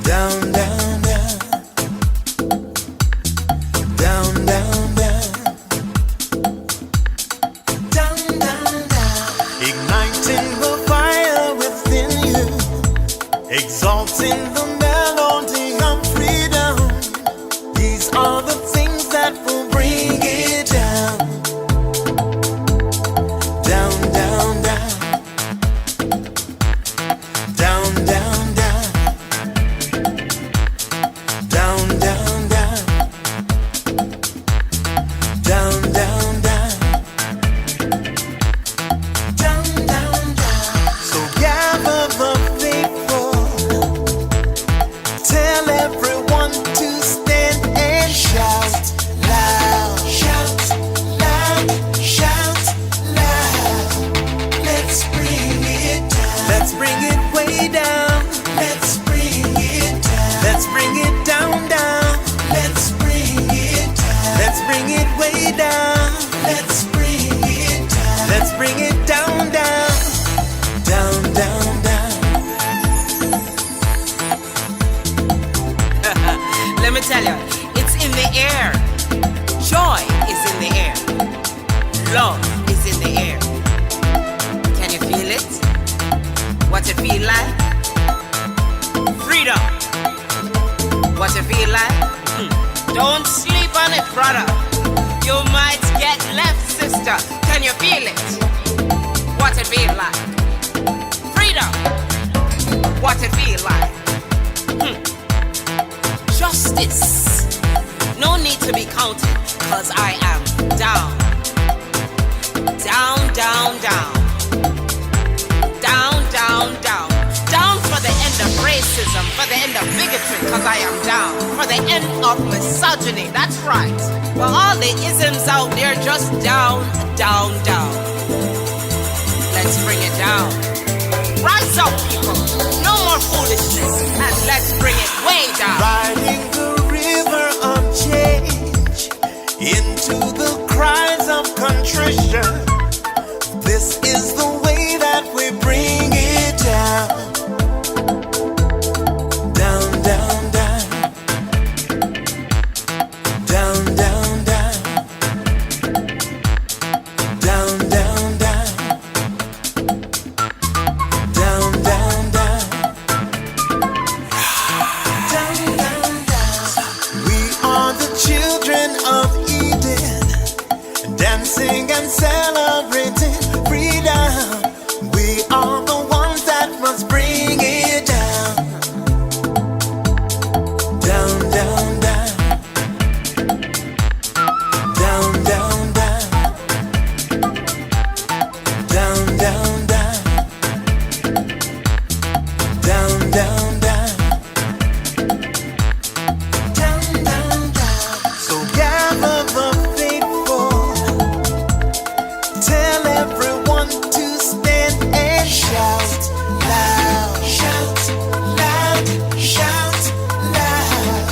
Down, down, down. Down, down, down. Down, down, down. Igniting the fire within you. Exalting the melody of freedom. These are the things that will bring it down. Down, down, down. Down, down, down. Down, down, down. Down, down, down. Down, down, down. So gather the faithful. Tell everyone to stand and shout loud. Shout loud. Shout loud. Let's bring it down. Let's bring it way down. Let's bring it down. Let's bring it down, down. Let's bring it down. Let's bring it way down. Let's bring it down. Let's bring it down, down. Down, down, down. Let me tell you, it's in the air. Joy is in the air. Love is in the air. Can you feel it? What it feel like? Freedom. What it feel like? Don't sleep on it, brother. You might get left, sister. Can you feel it? What it feel like? Freedom. What it feel like? Justice. No need to be counted, cause I am down. Down, down, down. Down, down, down. Down for the end of racism, for the end of bigotry, cause I am down. For the end of misogyny, that's right. For all the isms out there, just down, down, down. Let's bring it down. Rise up, people. No more foolishness, and let's bring it way down. Riding the river of change into the cries of contrition. This is the way that we bring it down. Down, down, down. Down, down, down. Down, down, down. Down, down, down. Down, down, down. We are the children of Eden, dancing and celebrating freedom. We are the ones that must bring it down. Down, down, down. Down, down, down. Down, down, down. Down, down, down. Down, down, down. So gather the faithful. Tell everyone to stand and shout loud. Shout loud. Shout loud.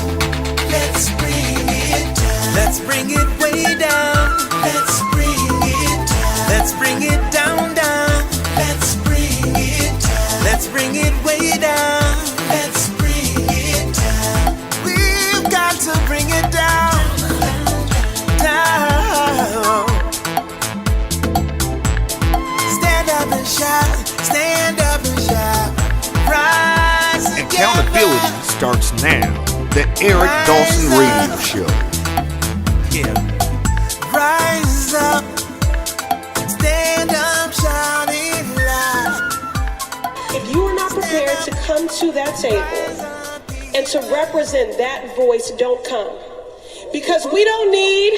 Let's bring it down. Let's bring it way down. Let's bring it down. Let's bring it down, down. Let's bring it down. Let's bring it way down. Let's bring it down. We've got to bring it down. Down. Stand up and shout. Stand up and shout. Rise together. Accountability starts now. The Eric Dawson Radio Show. Yeah. Rise up. Stand up, shout it loud. If you are not prepared to come to that table and to represent that voice, don't come. Because we don't need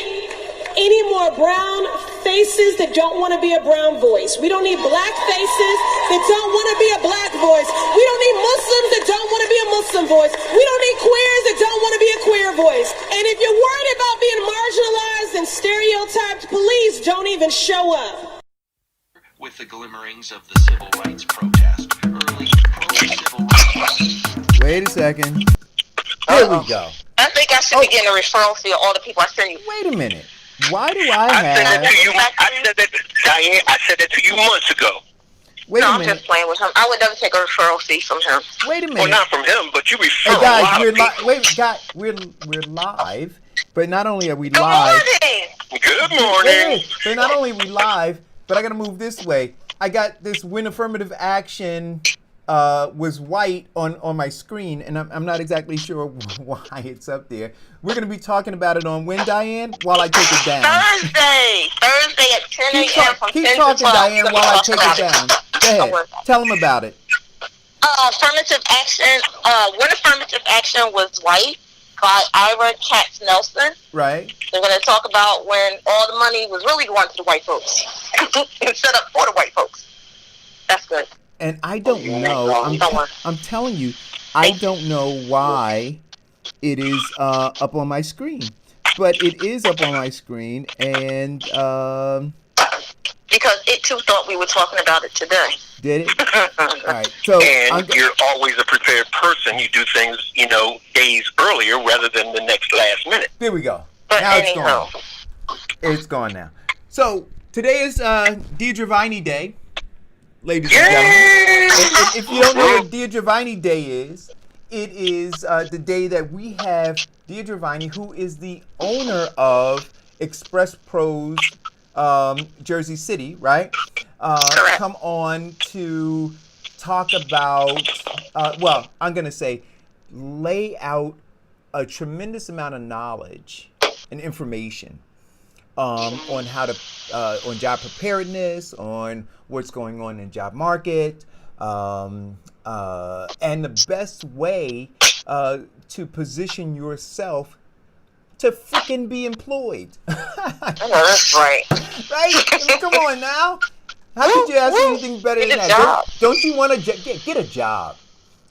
any more brown faces that don't want to be a brown voice. We don't need black faces that don't want to be a black voice. We don't need Muslims that don't want to be a Muslim voice. We don't need queers that don't want to be a queer voice. And if you're worried about being marginalized and stereotyped, please don't even show up. With the glimmerings of the civil rights protest, early pro-civil rights. Wait a second. Here we go. I think I should be getting a referral fee of all the people I send you. Wait a minute. Why do I I said have... that to you. I said that, Diane. I said that to you months ago. Wait No, a I'm minute. just playing with him. I would never take a referral fee from him. Wait a Well, minute. not from him, but you refer Hey a guys, lot we're of people. Wait, guys, we're live. But not only are we Good live. morning. Good Wait, morning. wait. So not only are we live, but I gotta move this way. I got this when affirmative action was white on my screen, and I'm not exactly sure why it's up there. We're gonna be talking about it on when, Diane, while I take it down. Thursday at 10 a.m. from Keep 10 talking, to 12. Diane, while I take it down. Go ahead. worry. Tell them about it. Affirmative action. When affirmative action was white by Ira Katz Nelson. Right. They're going to talk about when all the money was really going to the white folks instead of for the white folks. That's good. And I don't know. I'm telling you, I don't know why it is up on my screen, but it is up on my screen, and because it too thought we were talking about it today. did it? All right. So And you're always a prepared person. You do things, days earlier rather than the next last minute. there we go. But Now it's anyhow. gone. It's gone now. So today is Deidre Viney Day, ladies and gentlemen. And if you don't know what Deidre Viney Day is, it is the day that we have Deidre Viney, who is the owner of Express Pros Jersey City, right? Come on to talk about, I'm going to say, lay out a tremendous amount of knowledge and information on how to, on job preparedness, on what's going on in job market, and the best way to position yourself to freaking be employed. That's right. Right? I mean, come on now. How could you ask anything better than that? Don't you want to get a job?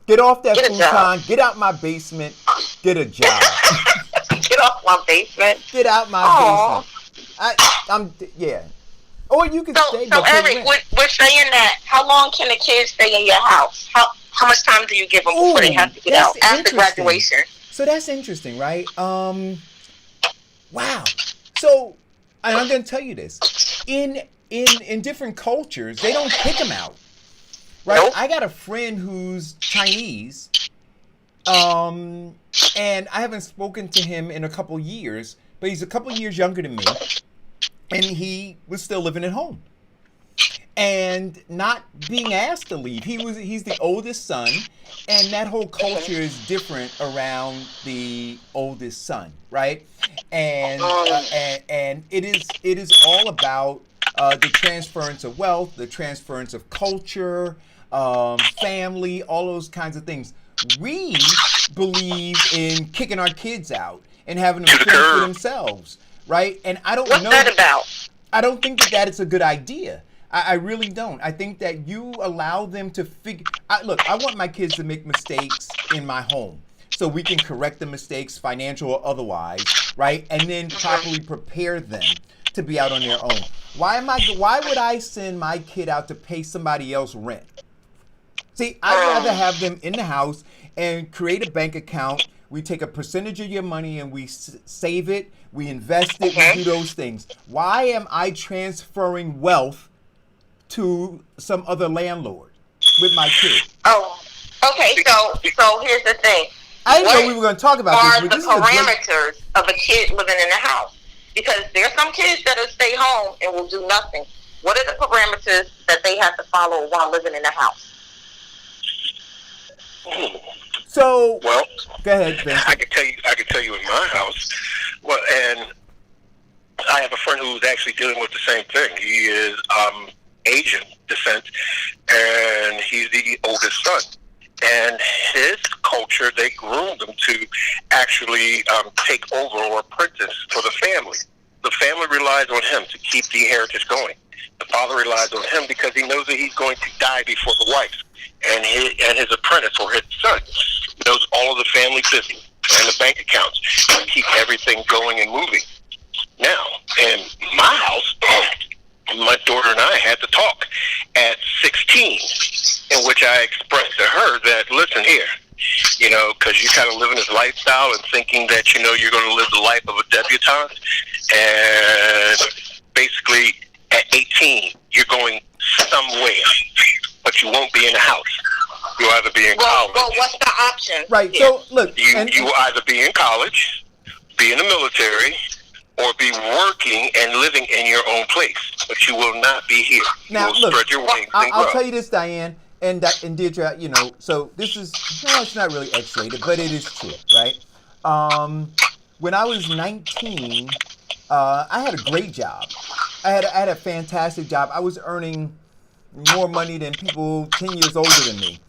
Get off that futon. Get out my basement. Get a job. Get off my basement. Get out my basement. Yeah. Or you can stay. So Eric, we're saying that. How long can the kids stay in your house? How much time do you give them before they have to get out after graduation? So that's interesting, right? Wow. So, and I'm going to tell you this. In different cultures, they don't kick them out. Right? Nope. I got a friend who's Chinese, and I haven't spoken to him in a couple years, but he's a couple years younger than me, and he was still living at home and not being asked to leave. He's the oldest son, and that whole culture is different around the oldest son, right? And it is all about the transference of wealth, the transference of culture, family, all those kinds of things. We believe in kicking our kids out and having them think for themselves, right? And I don't know. What's that about? I don't think that is a good idea. I really don't. I think that you allow them to figure. Look, I want my kids to make mistakes in my home so we can correct the mistakes, financial or otherwise, right? And then properly prepare them to be out on their own. Why would I send my kid out to pay somebody else rent? See, I'd rather have them in the house and create a bank account. We take a percentage of your money and we save it, we invest it, we do those things. Why am I transferring wealth to some other landlord with my kid? Oh, okay. So here's the thing. I didn't know we were going to talk about this. But this is the parameters of a kid living in the house? Because there's some kids that'll stay home and will do nothing. What are the parameters that they have to follow while living in the house? So, well, go ahead, Vince. I can tell you in my house. Well, and I have a friend who's actually dealing with the same thing. He is Asian descent, and he's the oldest son. And his culture, they groomed him to actually take over or apprentice for the family. The family relies on him to keep the heritage going. The father relies on him because he knows that he's going to die before the wife. And his apprentice or his son knows all of the family business and the bank accounts and keep everything going and moving. Now, in my house, my daughter and I had to talk at 16, in which I expressed to her that, listen here, because you're kind of living this lifestyle and thinking that, you're going to live the life of a debutante. And basically, at 18, you're going somewhere. but you won't be in the house. You'll either be in college. Well, what's the option? Right. Yeah. So look, You will either be in college, be in the military, or be working and living in your own place. But you will not be here. now you will look, spread your wings and grow. I'll tell you this, Diane and Deirdre. You know, so this is it's not really X-rated, but it is true, right? When I was 19, I had a great job. I had a fantastic job. I was earning more money than people 10 years older than me,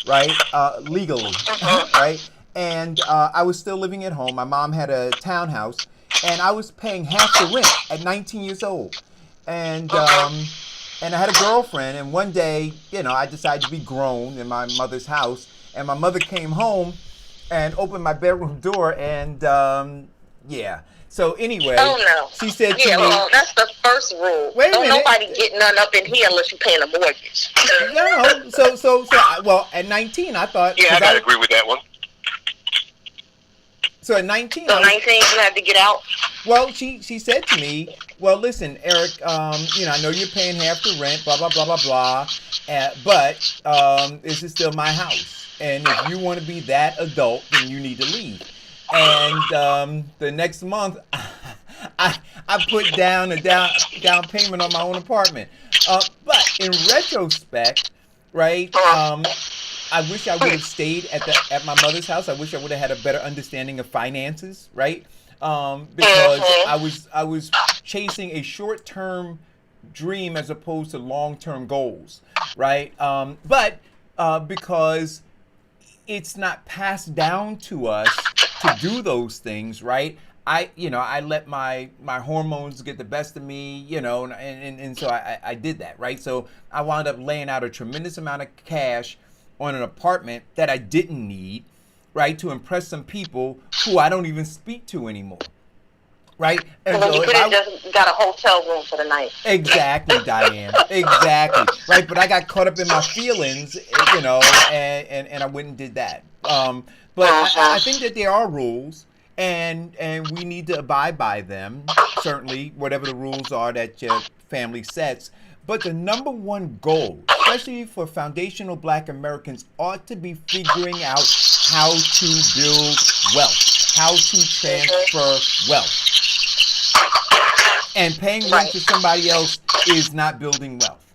right? Legally, right? And I was still living at home. My mom had a townhouse, and I was paying half the rent at 19 years old. And I had a girlfriend, and one day, you know, I decided to be grown in my mother's house, and my mother came home and opened my bedroom door, and yeah. So anyway, she said to me, well, that's the first rule. Wait a Don't minute. nobody get none up in here unless you're paying a mortgage. no, well, at 19, I thought. Yeah, I gotta agree with that one. So at 19, So 19, you had to get out. well, she said to me, well, listen, Eric, you know, I know you're paying half the rent, blah, blah, blah, blah, blah, but this is still my house. And if you want to be that adult, then you need to leave. And the next month, I put down a down payment on my own apartment. But in retrospect, right, I wish I would have stayed at my mother's house. I wish I would have had a better understanding of finances, right? Because I was chasing a short-term dream as opposed to long-term goals, right? But because it's not passed down to us to do those things, right? I let my hormones get the best of me, you know, and so I did that, right? So I wound up laying out a tremendous amount of cash on an apartment that I didn't need, right, to impress some people who I don't even speak to anymore, right? And So you could have just got a hotel room for the night. Exactly, Diane. Exactly. Right, but I got caught up in my feelings, you know, and I went and did that. But I think that there are rules, and we need to abide by them, certainly, whatever the rules are that your family sets. But the number one goal, especially for foundational Black Americans, ought to be figuring out how to build wealth, how to transfer wealth. And paying rent to somebody else is not building wealth.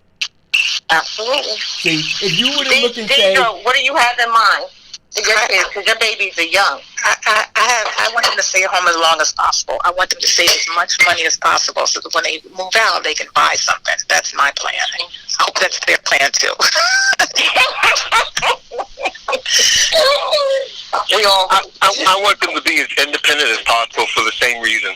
Absolutely. See, if you were to look and say, what do you have in mind to your kids? Because your babies are young. I want them to stay at home as long as possible. I want them to save as much money as possible so that when they move out, they can buy something. That's my plan. I hope that's their plan too. I want them to be as independent as possible for the same reason.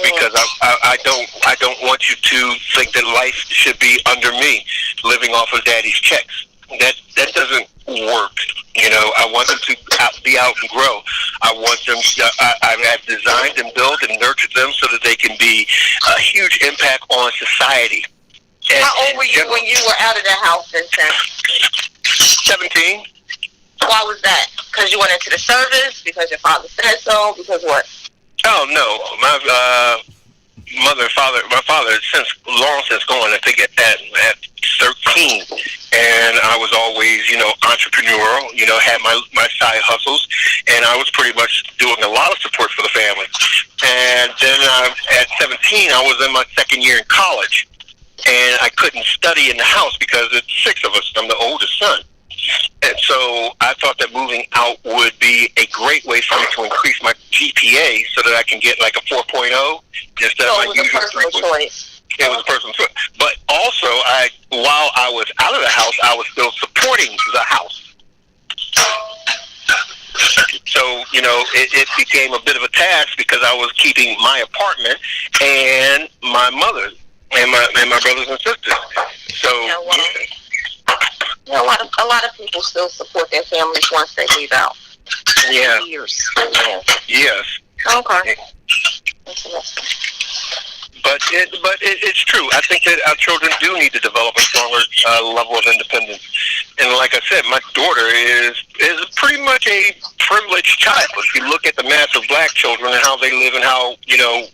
Because I don't want you to think that life should be under me, living off of daddy's checks. That doesn't work. You know, I want them to be out and grow. I want them. I've designed and built and nurtured them so that they can be a huge impact on society. And, How old were you when you were out of the house, Vincent? 17. Why was that? Because you went into the service? Because your father said so? Because what? Oh no, my my father is long since gone. I think at 13, and I was always, you know, entrepreneurial. You know, had my side hustles, and I was pretty much doing a lot of support for the family. And then at 17, I was in my second year in college, and I couldn't study in the house because it's 6 of us. I'm the oldest son. And so I thought that moving out would be a great way for me to increase my GPA so that I can get like a 4.0 instead of my usual 3.0. It was a personal choice. But also, while I was out of the house, I was still supporting the house. So, you know, it became a bit of a task because I was keeping my apartment and my mother and my brothers and sisters. So, a lot of people still support their families once they leave out. Yeah. Years. Yes. Okay. But it's true. I think that our children do need to develop a stronger level of independence. And like I said, my daughter is pretty much a privileged child. If you look at the mass of Black children and how they live and how, you know,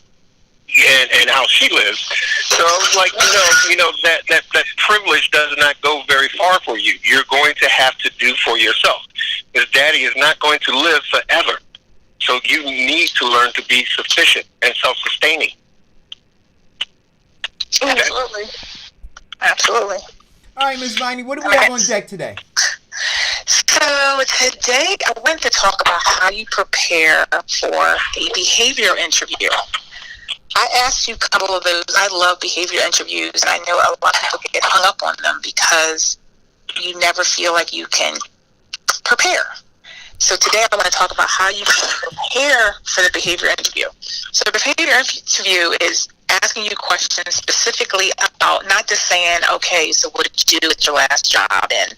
and how she lives. So I was like, that privilege does not go very far for you. You're going to have to do for yourself. Because daddy is not going to live forever. So you need to learn to be sufficient and self-sustaining. Absolutely. Absolutely. All right, Ms. Viney, what do we have on deck today? So today I want to talk about how you prepare for a behavior interview. I asked you a couple of those. I love behavior interviews, and I know a lot of people get hung up on them because you never feel like you can prepare. So today I want to talk about how you can prepare for the behavior interview. So the behavior interview is asking you questions specifically about not just saying, okay, so what did you do at your last job, and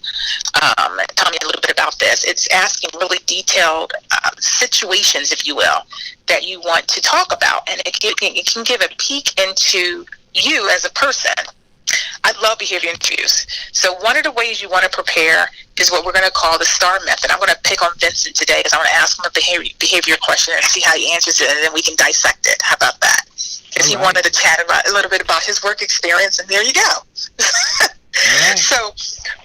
tell me a little bit about this. It's asking really detailed situations, if you will, that you want to talk about, and it can give a peek into you as a person. I love behavior interviews. So one of the ways you want to prepare is what we're going to call the STAR method. I'm going to pick on Vincent today because I want to ask him a behavior question and see how he answers it, and then we can dissect it. How about that? Because he wanted to chat about a little bit about his work experience, and there you go. Right. So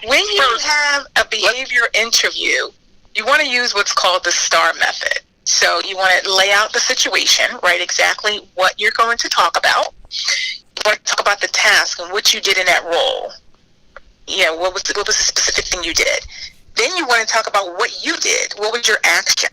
when you have a behavior interview, you want to use what's called the STAR method. So you want to lay out the situation, right, exactly what you're going to talk about. You want to talk about the task and what you did in that role. You know, what was the specific thing you did. Then you want to talk about what you did. What was your action?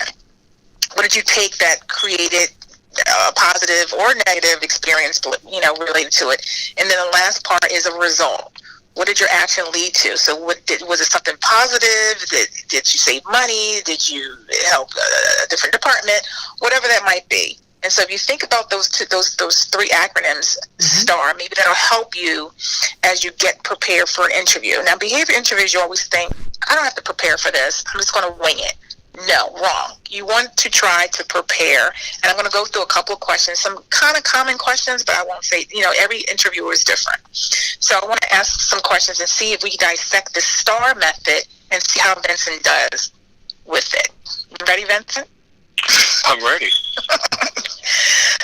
What did you take that created a positive or negative experience, related to it? And then the last part is a result. What did your action lead to? So was it something positive? Did you save money? Did you help a different department? Whatever that might be. And so if you think about those three acronyms, STAR, maybe that'll help you as you get prepared for an interview. Now, behavior interviews, you always think, I don't have to prepare for this. I'm just going to wing it. No, wrong. You want to try to prepare. And I'm going to go through a couple of questions, some kind of common questions, but I won't say, every interviewer is different. So I want to ask some questions and see if we dissect the STAR method and see how Vincent does with it. You ready, Vincent? I'm ready.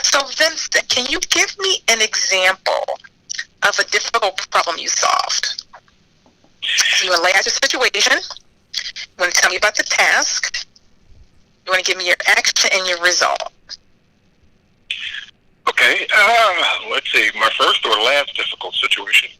So, Vincent, can you give me an example of a difficult problem you solved? You want to lay out your situation. You want to tell me about the task. You want to give me your action and your result. Okay. Let's see. My first or last difficult situation.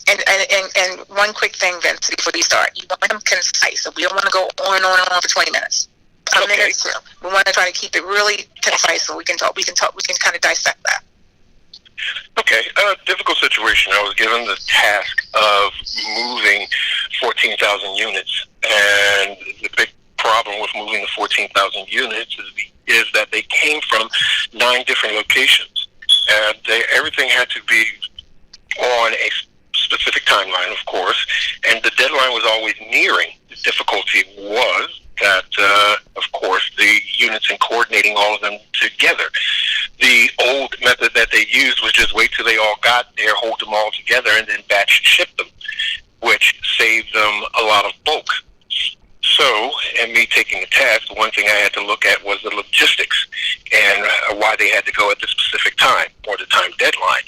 And one quick thing, Vince, before we start. You want them concise. So we don't want to go on and on and on for 20 minutes. A minute or two. We want to try to keep it really concise so we can talk. We can kind of dissect that. Okay. Difficult situation. I was given the task of moving 14,000 units. And the big problem with moving the 14,000 units is that they came from 9 different locations. And everything had to be on a specific timeline, of course, and the deadline was always nearing. The difficulty was that, of course, the units and coordinating all of them together. The old method that they used was just wait till they all got there, hold them all together, and then batch ship them, which saved them a lot of bulk. So, in me taking the task, one thing I had to look at was the logistics and why they had to go at the specific time or the time deadline.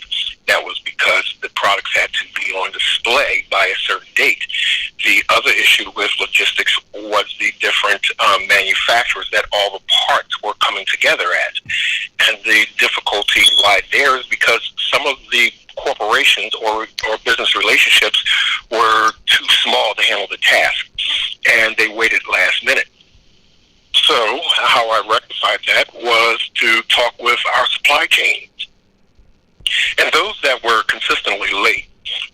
That was because the products had to be on display by a certain date. The other issue with logistics was the different manufacturers that all the parts were coming together at. And the difficulty lied there is because some of the corporations or business relationships were too small to handle the task, and they waited last minute. So how I rectified that was to talk with our supply chains. And those that were consistently late,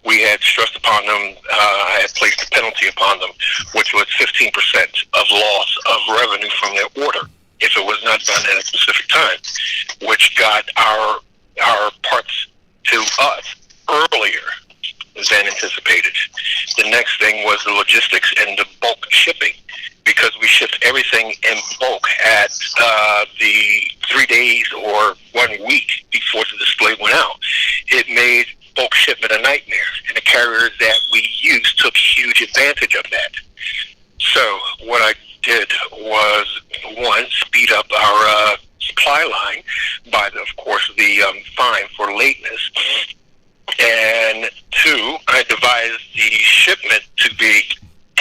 we had stressed upon them, I had placed a penalty upon them, which was 15% of loss of revenue from their order if it was not done at a specific time, which got our parts to us earlier than anticipated. The next thing was the logistics and the bulk shipping, because we shipped everything in bulk at the 3 days or 1 week before the display went out. It made bulk shipment a nightmare, and the carriers that we used took huge advantage of that. So what I did was, one, speed up our supply line by, of course, the fine for lateness. And two, I devised the shipment to be,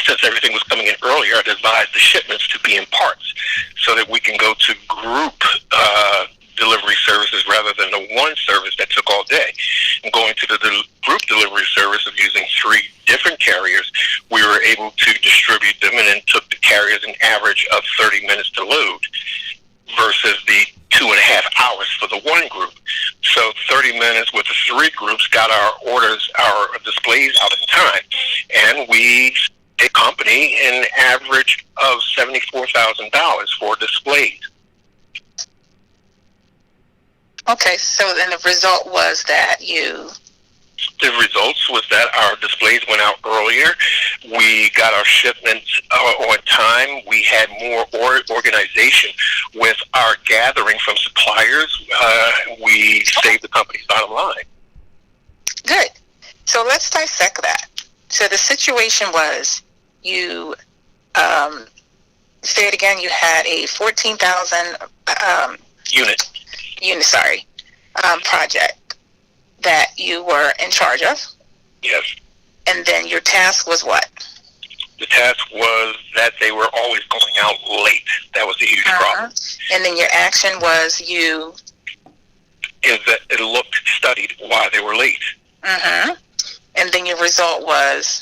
since everything was coming in earlier, I devised the shipments to be in parts so that we can go to group delivery services rather than the one service that took all day. And going to the group delivery service of using 3 different carriers, we were able to distribute them, and it took the carriers an average of 30 minutes to load versus the 2.5 hours for the one group. So 30 minutes with the 3 groups got our orders, our displays out in time, and we a company an average of $74,000 for displays. Okay, so then the result was that The results was that our displays went out earlier. We got our shipments on time. We had more organization with our gathering from suppliers. We saved the company's bottom line. Good. So let's dissect that. So the situation was you, say it again, you had a 14,000 Unit. project that you were in charge of. Yes. And then your task was what? The task was that they were always going out late. That was a huge problem. And then your action was you... Is that it studied why they were late. And then your result was...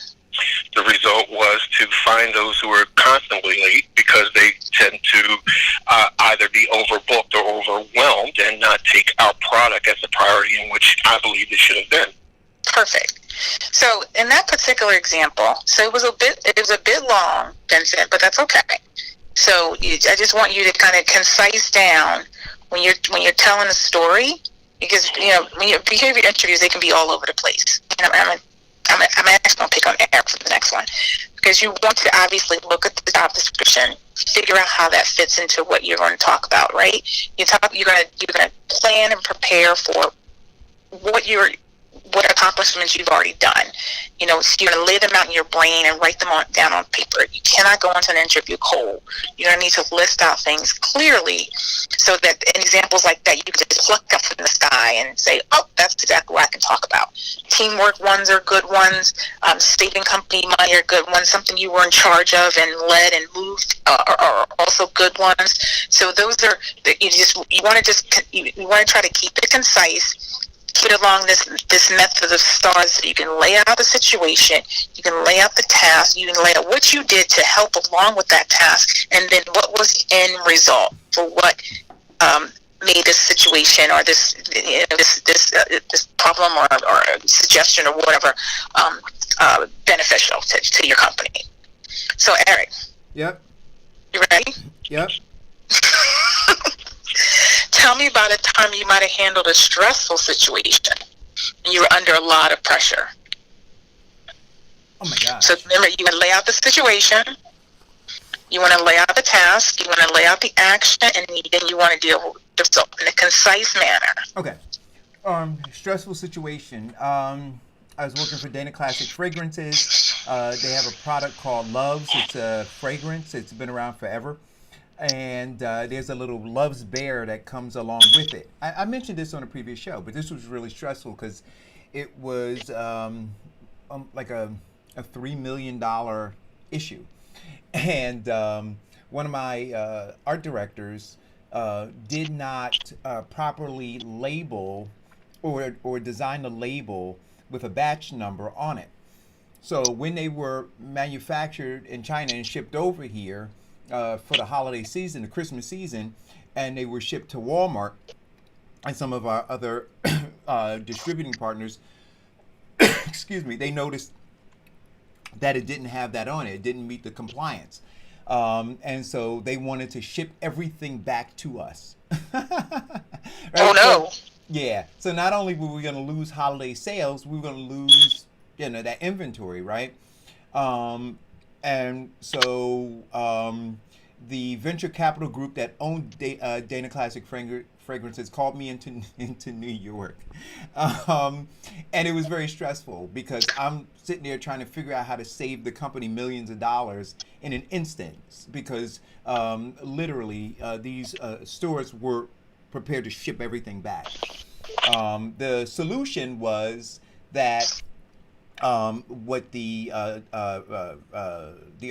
The result was to find those who were constantly late because they tend to either be overbooked or overwhelmed and not take our product as a priority, in which I believe it should have been. Perfect. So in that particular example, so it was a bit long, Vincent, but that's okay. So I just want you to kind of concise down when you're telling a story, because when you behavior interviews, they can be all over the place. I'm actually going to pick on Eric for the next one, because you want to obviously look at the job description, figure out how that fits into what you're going to talk about, right? You're going to plan and prepare for what accomplishments you've already done. So you're going to lay them out in your brain and write them down on paper. You cannot go into an interview cold. You're going to need to list out things clearly so that in examples like that, you can just pluck up from the sky and say, oh, that's exactly what I can talk about. Teamwork ones are good ones. Saving company money are good ones. Something you were in charge of and led and moved are also good ones. So those are, you want to try to keep it concise. Get along this method of stars so you can lay out the situation, you can lay out the task, you can lay out what you did to help along with that task, and then what was the end result for what made this situation or this problem or suggestion or whatever beneficial to your company. So Eric. Yep. You ready? Yep. Tell me about a time you might have handled a stressful situation and you were under a lot of pressure. Oh my gosh. So remember, you want to lay out the situation, you want to lay out the task, you want to lay out the action, and then you want to deal with the result in a concise manner. Okay. Stressful situation. I was working for Dana Classic Fragrances. They have a product called Loves. It's a fragrance. It's been around forever. And there's a little Love's Bear that comes along with it. I mentioned this on a previous show, but this was really stressful because it was like a $3 million issue. And one of my art directors did not properly label or design a label with a batch number on it. So when they were manufactured in China and shipped over here, for the holiday season, the Christmas season, and they were shipped to Walmart and some of our other distributing partners, excuse me, they noticed that it didn't have that on it. It didn't meet the compliance. And so they wanted to ship everything back to us. Right? Oh, no. So, yeah. So not only were we going to lose holiday sales, we were going to lose, that inventory, right? And so the venture capital group that owned Dana Classic Fragrances called me into New York. And it was very stressful because I'm sitting there trying to figure out how to save the company millions of dollars in an instant, because literally these stores were prepared to ship everything back. The solution was that what the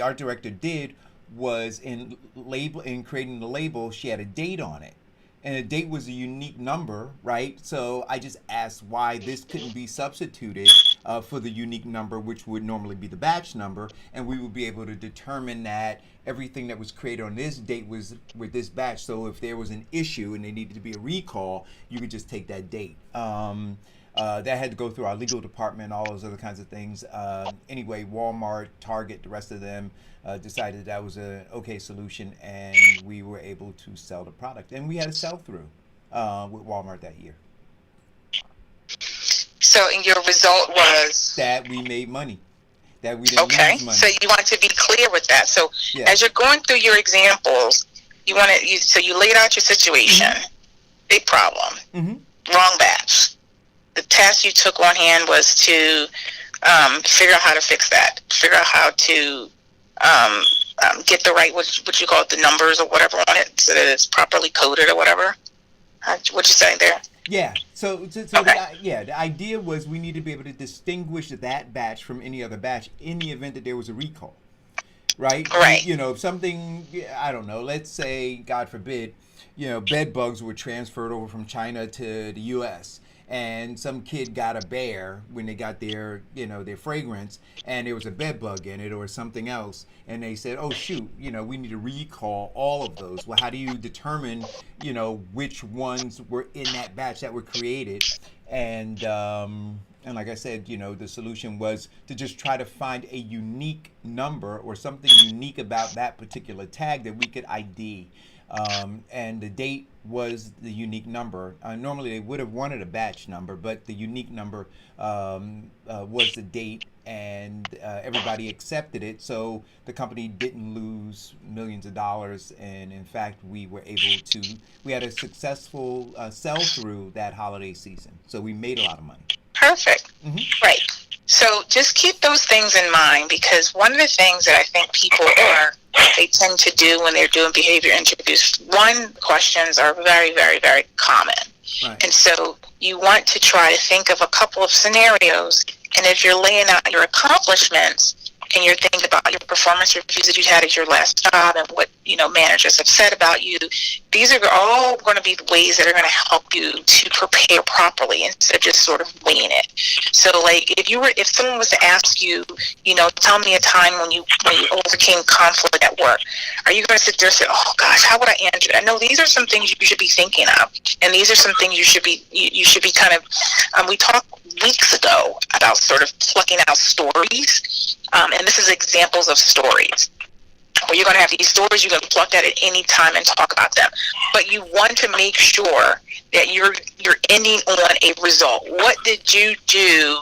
art director did was in creating the label, she had a date on it. And the date was a unique number, right? So I just asked why this couldn't be substituted for the unique number, which would normally be the batch number, and we would be able to determine that everything that was created on this date was with this batch. So if there was an issue and there needed to be a recall, you could just take that date. That had to go through our legal department, all those other kinds of things. Anyway, Walmart, Target, the rest of them decided that was an okay solution, and we were able to sell the product. And we had a sell-through with Walmart that year. So your result was? That we made money. That we didn't lose money. So you want to be clear with that. So as you're going through your examples, you laid out your situation. Big problem. Wrong batch. The task you took on hand was to figure out how to fix that. Figure out how to get the right, what you call it, the numbers or whatever on it, so that it's properly coded or whatever. What you saying there? Yeah. So the idea was we need to be able to distinguish that batch from any other batch in the event that there was a recall, right? Right. If something, I don't know, let's say, God forbid, bed bugs were transferred over from China to the U.S., and some kid got a bear when they got their fragrance, and there was a bed bug in it or something else, and they said, oh shoot, we need to recall all of those. Well, how do you determine, which ones were in that batch that were created? And like I said, the solution was to just try to find a unique number or something unique about that particular tag that we could ID. And the date was the unique number. Normally they would have wanted a batch number, but the unique number was the date, and everybody accepted it. So the company didn't lose millions of dollars, and in fact we had a successful sell-through that holiday season. So we made a lot of money. Perfect. Right. So just keep those things in mind, because one of the things that I think people they tend to do when they're doing behavior interviews, questions are very, very, very common. Right. And so you want to try to think of a couple of scenarios, and if you're laying out your accomplishments and you're thinking about your performance reviews that you had at your last job and what managers have said about you, these are all going to be ways that are going to help you to prepare properly instead of just sort of winging it. So like if someone was to ask you, tell me a time when you overcame conflict at work, are you going to sit there and say, oh gosh, how would I answer that? No, these are some things you should be thinking of, and these are some things you should be kind of we talked weeks ago about sort of plucking out stories, and this is examples of stories where you're going to have these stories you're going to pluck at any time and talk about them, but you want to make sure that you're ending on a result. What did you do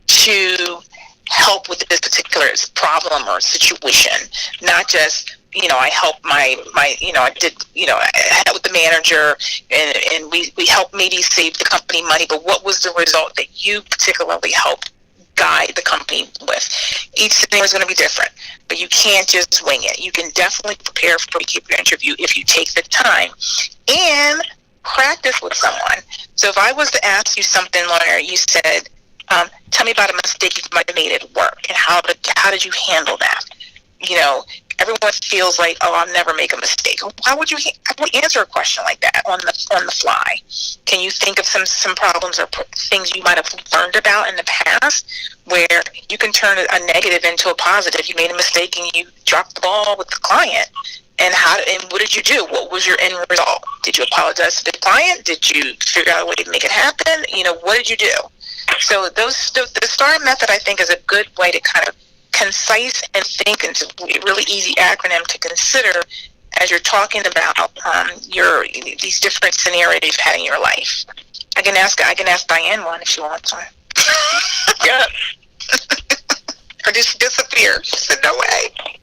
to help with this particular problem or situation? Not just I helped I had with the manager, and we helped maybe save the company money, but what was the result that you particularly helped guide the company with? Each scenario is going to be different, but you can't just wing it. You can definitely prepare for a behavior interview if you take the time and practice with someone. So if I was to ask you something, Laura, you said, tell me about a mistake you might have made at work, and how did you handle that? Everyone feels like, oh, I'll never make a mistake. How would you answer a question like that on the fly? Can you think of some problems or things you might have learned about in the past where you can turn a negative into a positive? You made a mistake and you dropped the ball with the client. And what did you do? What was your end result? Did you apologize to the client? Did you figure out a way to make it happen? What did you do? So the STAR method, I think, is a good way to kind of concise and think, and it's a really easy acronym to consider as you're talking about these different scenarios you've had in your life. I can ask Diane one if she wants one. Yeah. Or did she disappear? She said, no way.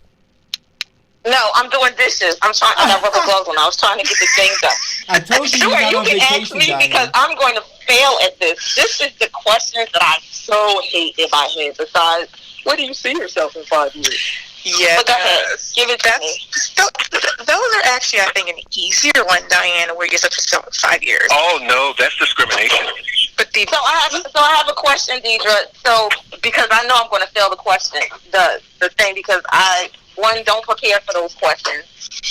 No, I'm doing dishes. I got rubber gloves on. I was trying to get the thing done. I told you sure, you can ask me, Diane. because I'm going to fail at this. This is the questions that I so hate in my head. Besides, where do you see yourself in 5 years? Yeah, But go ahead, give it to me. those are actually, I think, an easier one, Diane, where you're supposed to 5 years. Oh no, that's discrimination. But So I have a question, Deidre. So because I know I'm going to fail the question, the thing, because I, one, don't prepare for those questions,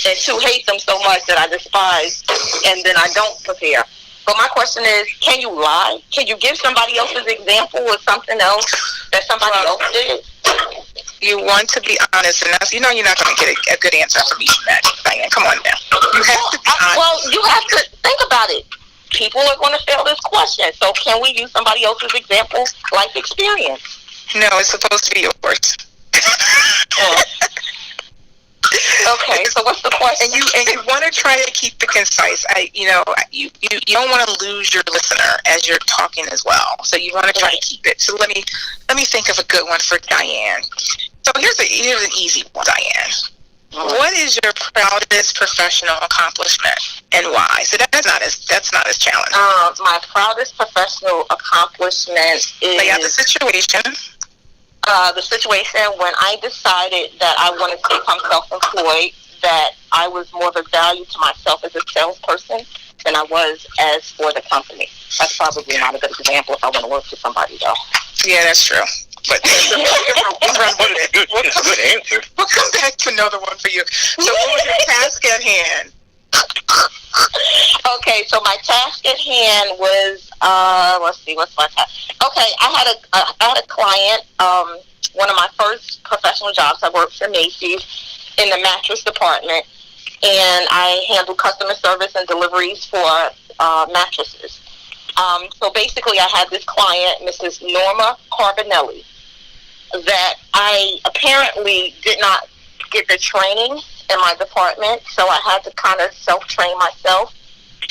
and two, hate them so much that I despise, and then I don't prepare. But my question is, can you lie? Can you give somebody else's example or something else that somebody else did? You want to be honest, and that's, you're not going to get a good answer from me, Diane. Come on now. You have to be honest. Well, you have to think about it. People are going to fail this question. So can we use somebody else's example, life experience? No, it's supposed to be yours. Okay, so what's the question? And you want to try to keep it concise. You don't want to lose your listener as you're talking as well. So you want to try to keep it. So let me think of a good one for Diane. So here's an easy one, Diane. What is your proudest professional accomplishment and why? So that's not as challenging. My proudest professional accomplishment is lay out the situation. The situation when I decided that I wanted to become self-employed, that I was more of a value to myself as a salesperson than I was as for the company. That's probably not a good example if I want to work for somebody, though. Yeah, that's true. But it's a good answer. We'll come back to another one for you. So what was your task at hand? Okay, so my task at hand was, let's see, what's my task? Okay, I had a client, one of my first professional jobs. I worked for Macy's in the mattress department, and I handled customer service and deliveries for mattresses. So basically, I had this client, Mrs. Norma Carbonelli, that I apparently did not get the training in my department, so I had to kind of self-train myself.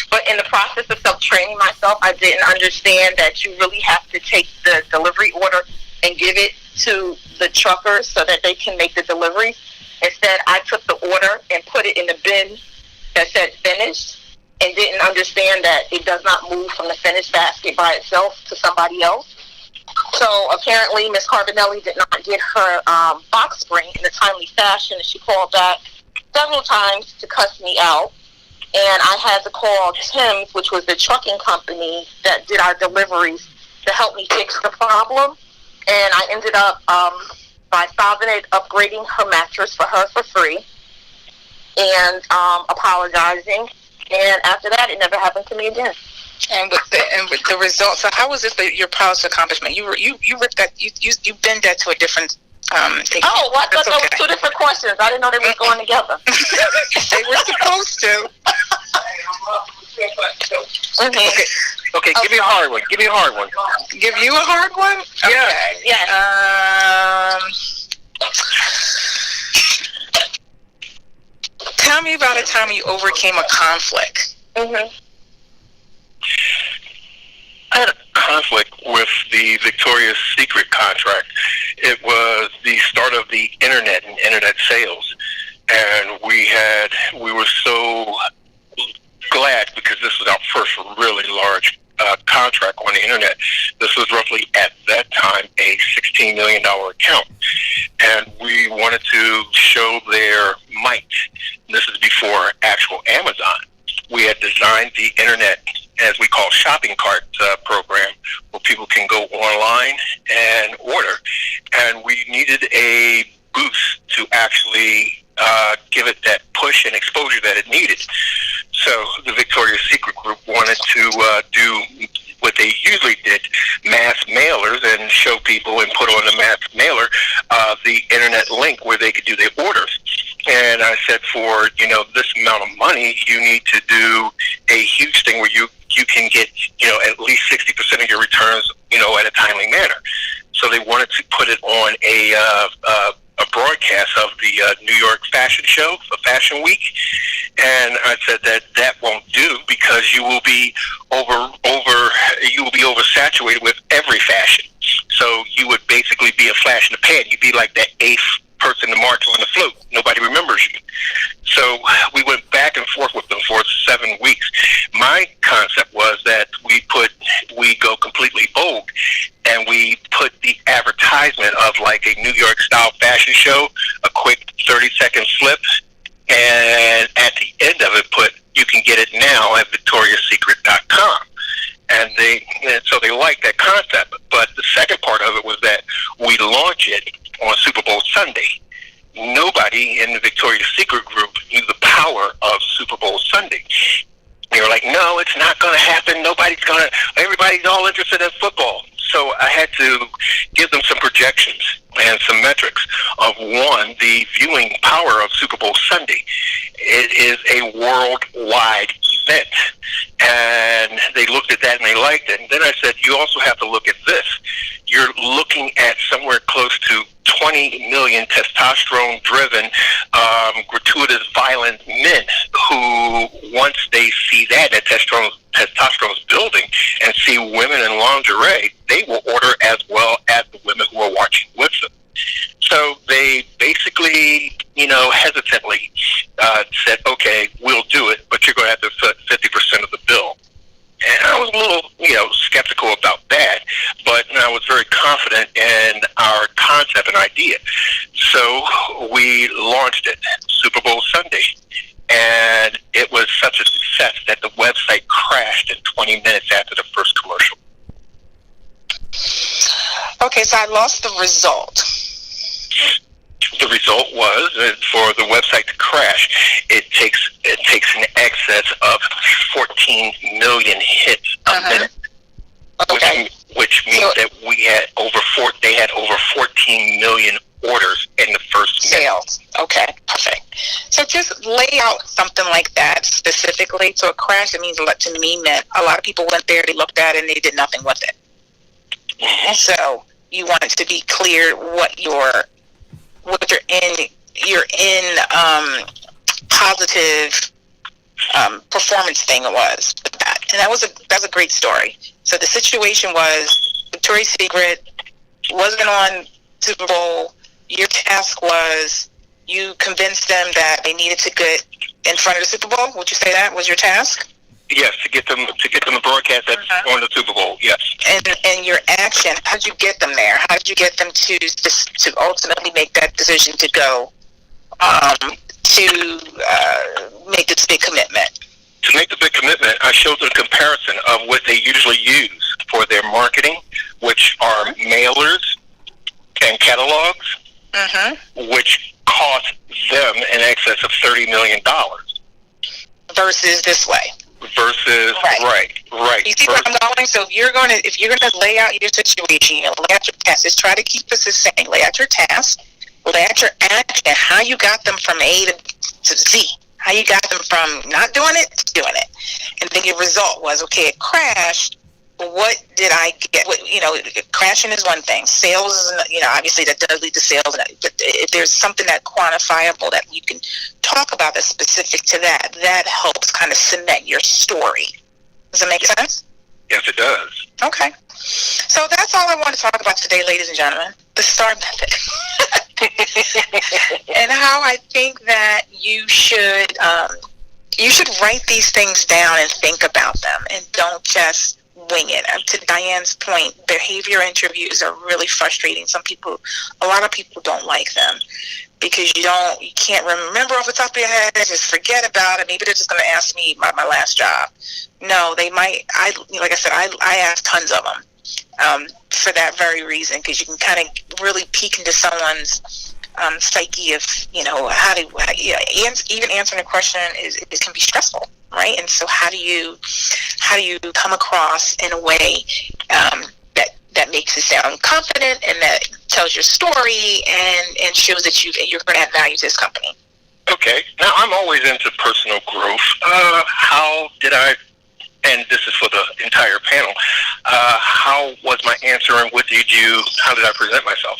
But in the process of self-training myself, I didn't understand that you really have to take the delivery order and give it to the truckers so that they can make the delivery. Instead, I took the order and put it in the bin that said finished, and didn't understand that it does not move from the finished basket by itself to somebody else. So apparently, Ms. Carbonelli did not get her box spring in a timely fashion, and she called back several times to cuss me out. And I had to call Tim's, which was the trucking company that did our deliveries, to help me fix the problem. And I ended up, by solving it, upgrading her mattress for her for free and apologizing. And after that, it never happened to me again. And with the results, so how was this your proudest accomplishment? You ripped that, you bend that to a different thing. Oh, well, I thought that was two different questions. I didn't know they were going together. They were supposed to. Okay, give me a hard one. Give me a hard one. Give you a hard one? Yeah. Okay. Yes. Tell me about a time you overcame a conflict. Mm-hmm. I had a conflict with the Victoria's Secret contract. It was the start of the internet and internet sales, and we were so glad because this was our first really large contract on the internet. This was roughly at that time a $16 million account, and we wanted to show their might. This is before actual Amazon. We had designed the internet, as we call shopping cart program, where people can go online and order. And we needed a boost to actually give it that push and exposure that it needed. So the Victoria's Secret Group wanted to do what they usually did, mass mailers, and show people and put on the mass mailer the internet link where they could do their orders. And I said, for this amount of money, you need to do a huge thing where you can get at least 60% of your returns at a timely manner. So they wanted to put it on a broadcast of the New York fashion show for Fashion Week, and I said that won't do because you will be oversaturated with every fashion. So you would basically be a flash in the pan. You'd be like that eighth person to march on the float. Nobody remembers you. So we went back and forth with them for 7 weeks. My concept was that we go completely vogue, and we put the advertisement of like a New York style fashion fashion show, a quick 30-second slip, and at the end of it put, you can get it now at victoriassecret.com. And so they liked that concept. But the second part of it was that we launch it on Super Bowl Sunday. Nobody in the Victoria's Secret group knew the power of Super Bowl Sunday. They were like, no, it's not going to happen. Everybody's all interested in football. So I had to give them some projections and some metrics of, one, the viewing power of Super Bowl Sunday. It is a worldwide event. And they looked at that and they liked it. And then I said, you also have to look at this. You're looking at somewhere close to 20 million testosterone-driven, gratuitous, violent men who, once they see that testosterone's building and see women in lingerie, they will order as well as the women who are watching with them. So they basically, hesitantly said, okay, we'll do it, but you're going to have to foot 50% of the bill. And I was a little, skeptical about that, but I was very confident in our concept and idea. So we launched it, Super Bowl Sunday, and it was such a success that the website crashed in 20 minutes after the first commercial. Okay, so I lost the result. The result was for the website to crash, it takes an excess of 14 million hits a minute, Okay. which means that they had over 14 million orders in the first minute. Sales. Okay, perfect. So just lay out something like that specifically. So a crash, it means to me meant a lot of people went there, they looked at it, and they did nothing with it. Mm-hmm. So you want it to be clear what your positive performance thing was with that. And that's a great story. So the situation was Victoria's Secret wasn't on Super Bowl. Your task was you convinced them that they needed to get in front of the Super Bowl. Would you say that was your task? Yes, to get them to broadcast that on the Super Bowl. Yes. And your action, how did you get them there? How did you get them to ultimately make that decision to go to make this big commitment? To make the big commitment, I showed them a comparison of what they usually use for their marketing, which are mailers and catalogs, which cost them in excess of $30 million. Versus this way. Right. You see where I'm going? So if you're gonna lay out your situation, lay out your task. Just try to keep this the same. Lay out your task, lay out your action, how you got them from A to Z, how you got them from not doing it to doing it, and then your result was, okay, it crashed. What did I get? Crashing is one thing. Sales is, obviously that does lead to sales. But if there's something that quantifiable that you can talk about that's specific to that helps kind of cement your story. Does that make sense? Yes, it does. Okay. So that's all I want to talk about today, ladies and gentlemen. The STAR method. And how I think that you should write these things down and think about them, and don't just wing it. To Diane's point, behavior interviews are really frustrating. A lot of people don't like them because you can't remember off the top of your head. Just forget about it. Maybe they're just going to ask me my last job. No, they might. Like I said, I ask tons of them for that very reason, because you can kind of really peek into someone's psyche of how to even answering a question it can be stressful, right? And so how do you come across in a way that makes it sound confident and that tells your story and shows that you're going to add value to this company? Okay. Now, I'm always into personal growth. How did I, and this is for the entire panel, how was my answer and how did I present myself?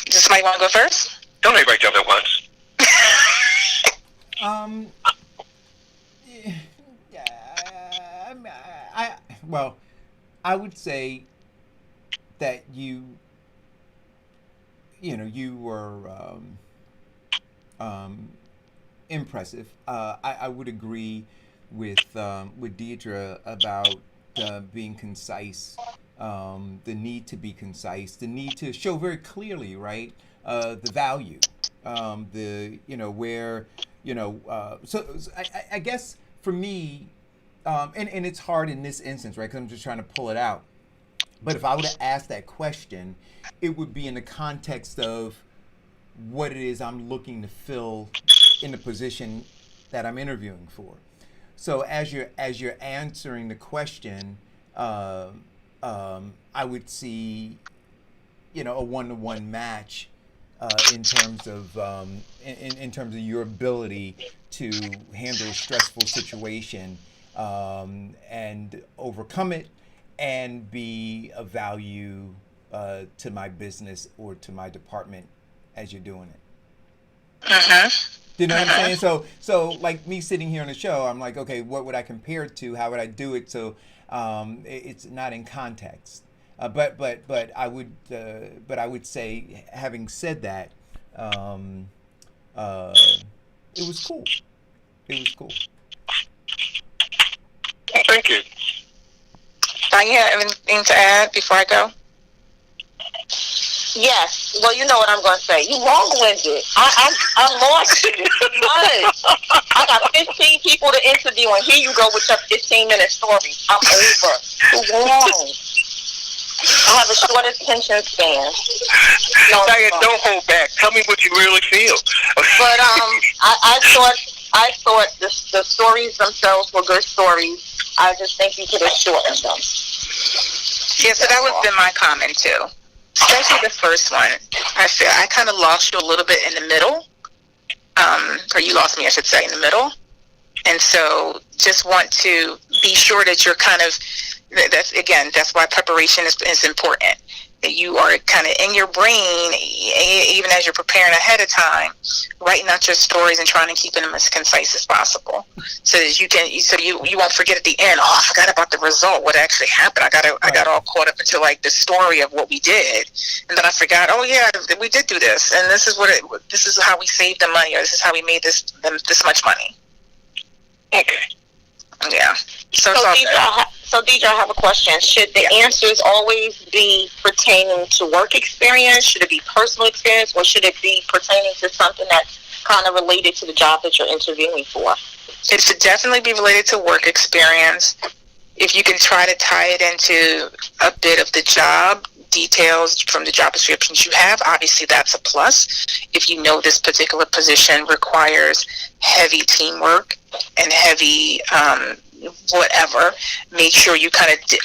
Does somebody want to go first? Don't everybody jump at once. I would say that you were impressive. I would agree with Deidre about being concise the need to be concise, the need to show very clearly, right, the value, the, where, so I guess for me, and it's hard in this instance, right, because I'm just trying to pull it out. But if I were to ask that question, it would be in the context of what it is I'm looking to fill in the position that I'm interviewing for. So as you're answering the question, I would see, a one-to-one match in terms of in terms of your ability to handle a stressful situation and overcome it, and be of value to my business or to my department as you're doing it. You know what I'm saying? So like me sitting here on the show, I'm like, okay, what would I compare it to? How would I do it? So it's not in context. But I would say, having said that, it was cool. It was cool. Thank you. You have anything to add before I go? Yes. Well, you know what I'm going to say. You long-winded. I'm lost in it too much. I got 15 people to interview, and here you go with your 15-minute story. I'm over. Too long. I have a short attention span. Diane, don't hold back. Tell me what you really feel. But I thought the stories themselves were good stories. I just think you could have shortened them. Yeah, so that would been my comment too. Especially the first one. I feel I kind of lost you a little bit in the middle. Or you lost me, I should say, in the middle. And so just want to be sure that you're kind of, that's why preparation is important. That you are kind of in your brain, even as you're preparing ahead of time, writing out your stories and trying to keep them as concise as possible, so that you won't forget at the end. Oh, I forgot about the result. What actually happened? I got all caught up into like the story of what we did, and then I forgot. Oh yeah, we did do this, and this is how we saved the money, or this is how we made this much money. Okay. Yeah. So Deidre, I have a question. Should the answers always be pertaining to work experience? Should it be personal experience? Or should it be pertaining to something that's kind of related to the job that you're interviewing for? It should definitely be related to work experience. If you can try to tie it into a bit of the job details from the job descriptions you have, obviously that's a plus. If you know this particular position requires heavy teamwork and heavy whatever, make sure you kind of dig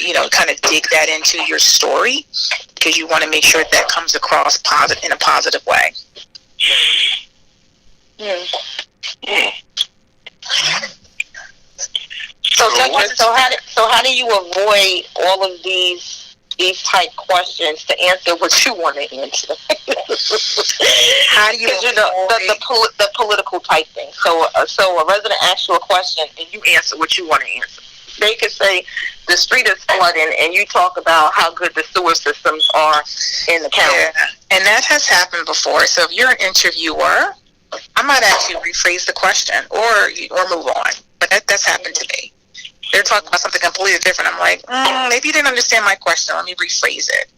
that into your story, because you want to make sure that comes across in a positive way. So how do you avoid all of these type questions to answer what you want to answer? How do you the political type thing? So a resident asks you a question and you answer what you want to answer. They could say the street is flooding, and you talk about how good the sewer systems are in the county. Yeah, and that has happened before. So if you're an interviewer, I might actually rephrase the question or move on. But that's happened to me. They're talking about something completely different. I'm like, maybe you didn't understand my question. Let me rephrase it.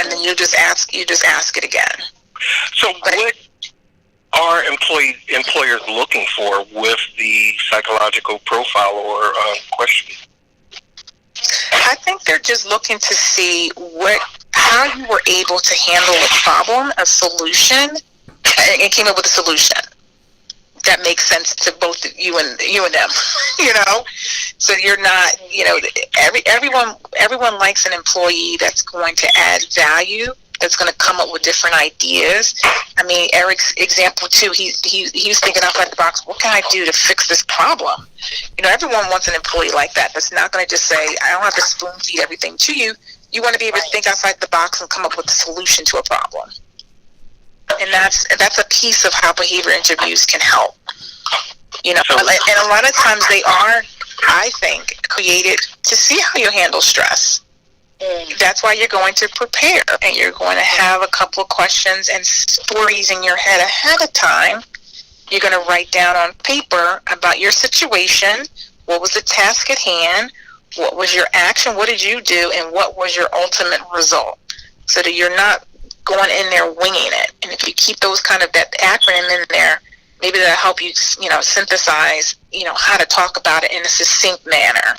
And then you just ask it again. So what are employers looking for with the psychological profile or question? I think they're just looking to see how you were able to handle a problem, a solution, and came up with a solution that makes sense to both you and them. So you're not, everyone likes an employee that's going to add value, that's going to come up with different ideas. I mean, Eric's example too, he was thinking outside the box. What can I do to fix this problem? Everyone wants an employee like that. That's not going to just say, I don't have to spoon feed everything to you. You want to be able to think outside the box and come up with a solution to a problem. And that's a piece of how behavior interviews can help. And a lot of times they are, I think, created to see how you handle stress. That's why you're going to prepare, and you're going to have a couple of questions and stories in your head ahead of time. You're going to write down on paper about your situation. What was the task at hand? What was your action? What did you do? And what was your ultimate result? So that you're not going in there winging it. And if you keep those kind of that acronym in there, maybe that'll help you, synthesize, how to talk about it in a succinct manner,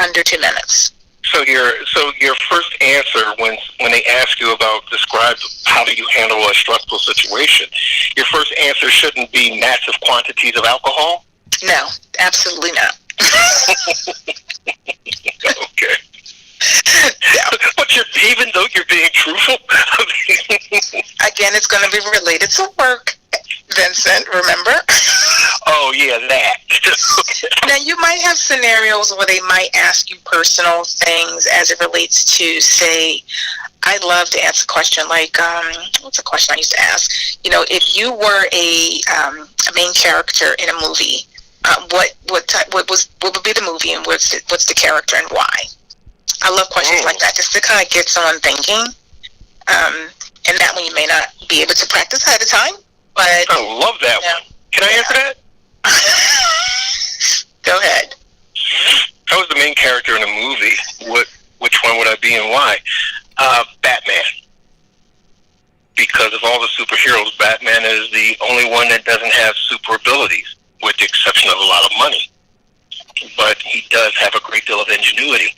under 2 minutes. So your first answer when they ask you about describe how do you handle a stressful situation, your first answer shouldn't be massive quantities of alcohol? No, absolutely not. Okay. But even though you're being truthful, again, it's going to be related to work, Vincent, remember? Oh, yeah, that. Now, you might have scenarios where they might ask you personal things as it relates to, say, I'd love to answer a question like, what's a question I used to ask? If you were a main character in a movie, what would be the movie, and what's the character and why? I love questions like that, just to kind of get someone thinking. And that one you may not be able to practice ahead of time, but I love that one. Can I answer that? Go ahead. If I was the main character in a movie, which one would I be and why? Batman. Because of all the superheroes, Batman is the only one that doesn't have super abilities, with the exception of a lot of money. But he does have a great deal of ingenuity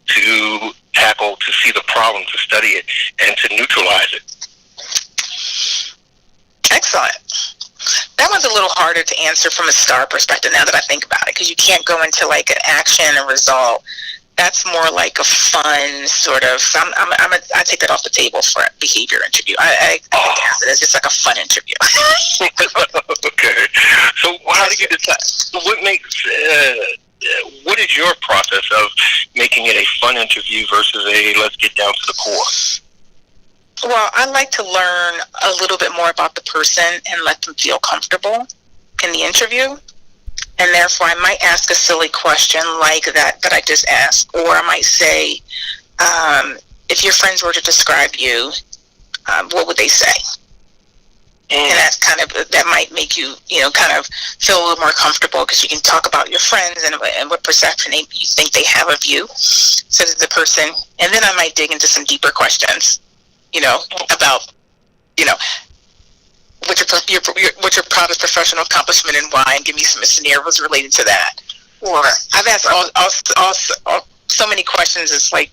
to see the problem, to study it, and to neutralize it. Excellent. That one's a little harder to answer from a star perspective now that I think about it, because you can't go into like an action and result. That's more like a fun sort of. I take that off the table for a behavior interview. I think it's just like a fun interview. Okay. So how do you decide? What is your process of making it a fun interview versus a let's get down to the core? Well, I like to learn a little bit more about the person and let them feel comfortable in the interview. And therefore, I might ask a silly question like that I just asked. Or I might say, if your friends were to describe you, what would they say? And that might make you, kind of feel a little more comfortable, because you can talk about your friends and what perception you think they have of you. So that the person, and then I might dig into some deeper questions, about, what's your proudest professional accomplishment and why, and give me some scenarios related to that. Or I've asked so many questions. It's like,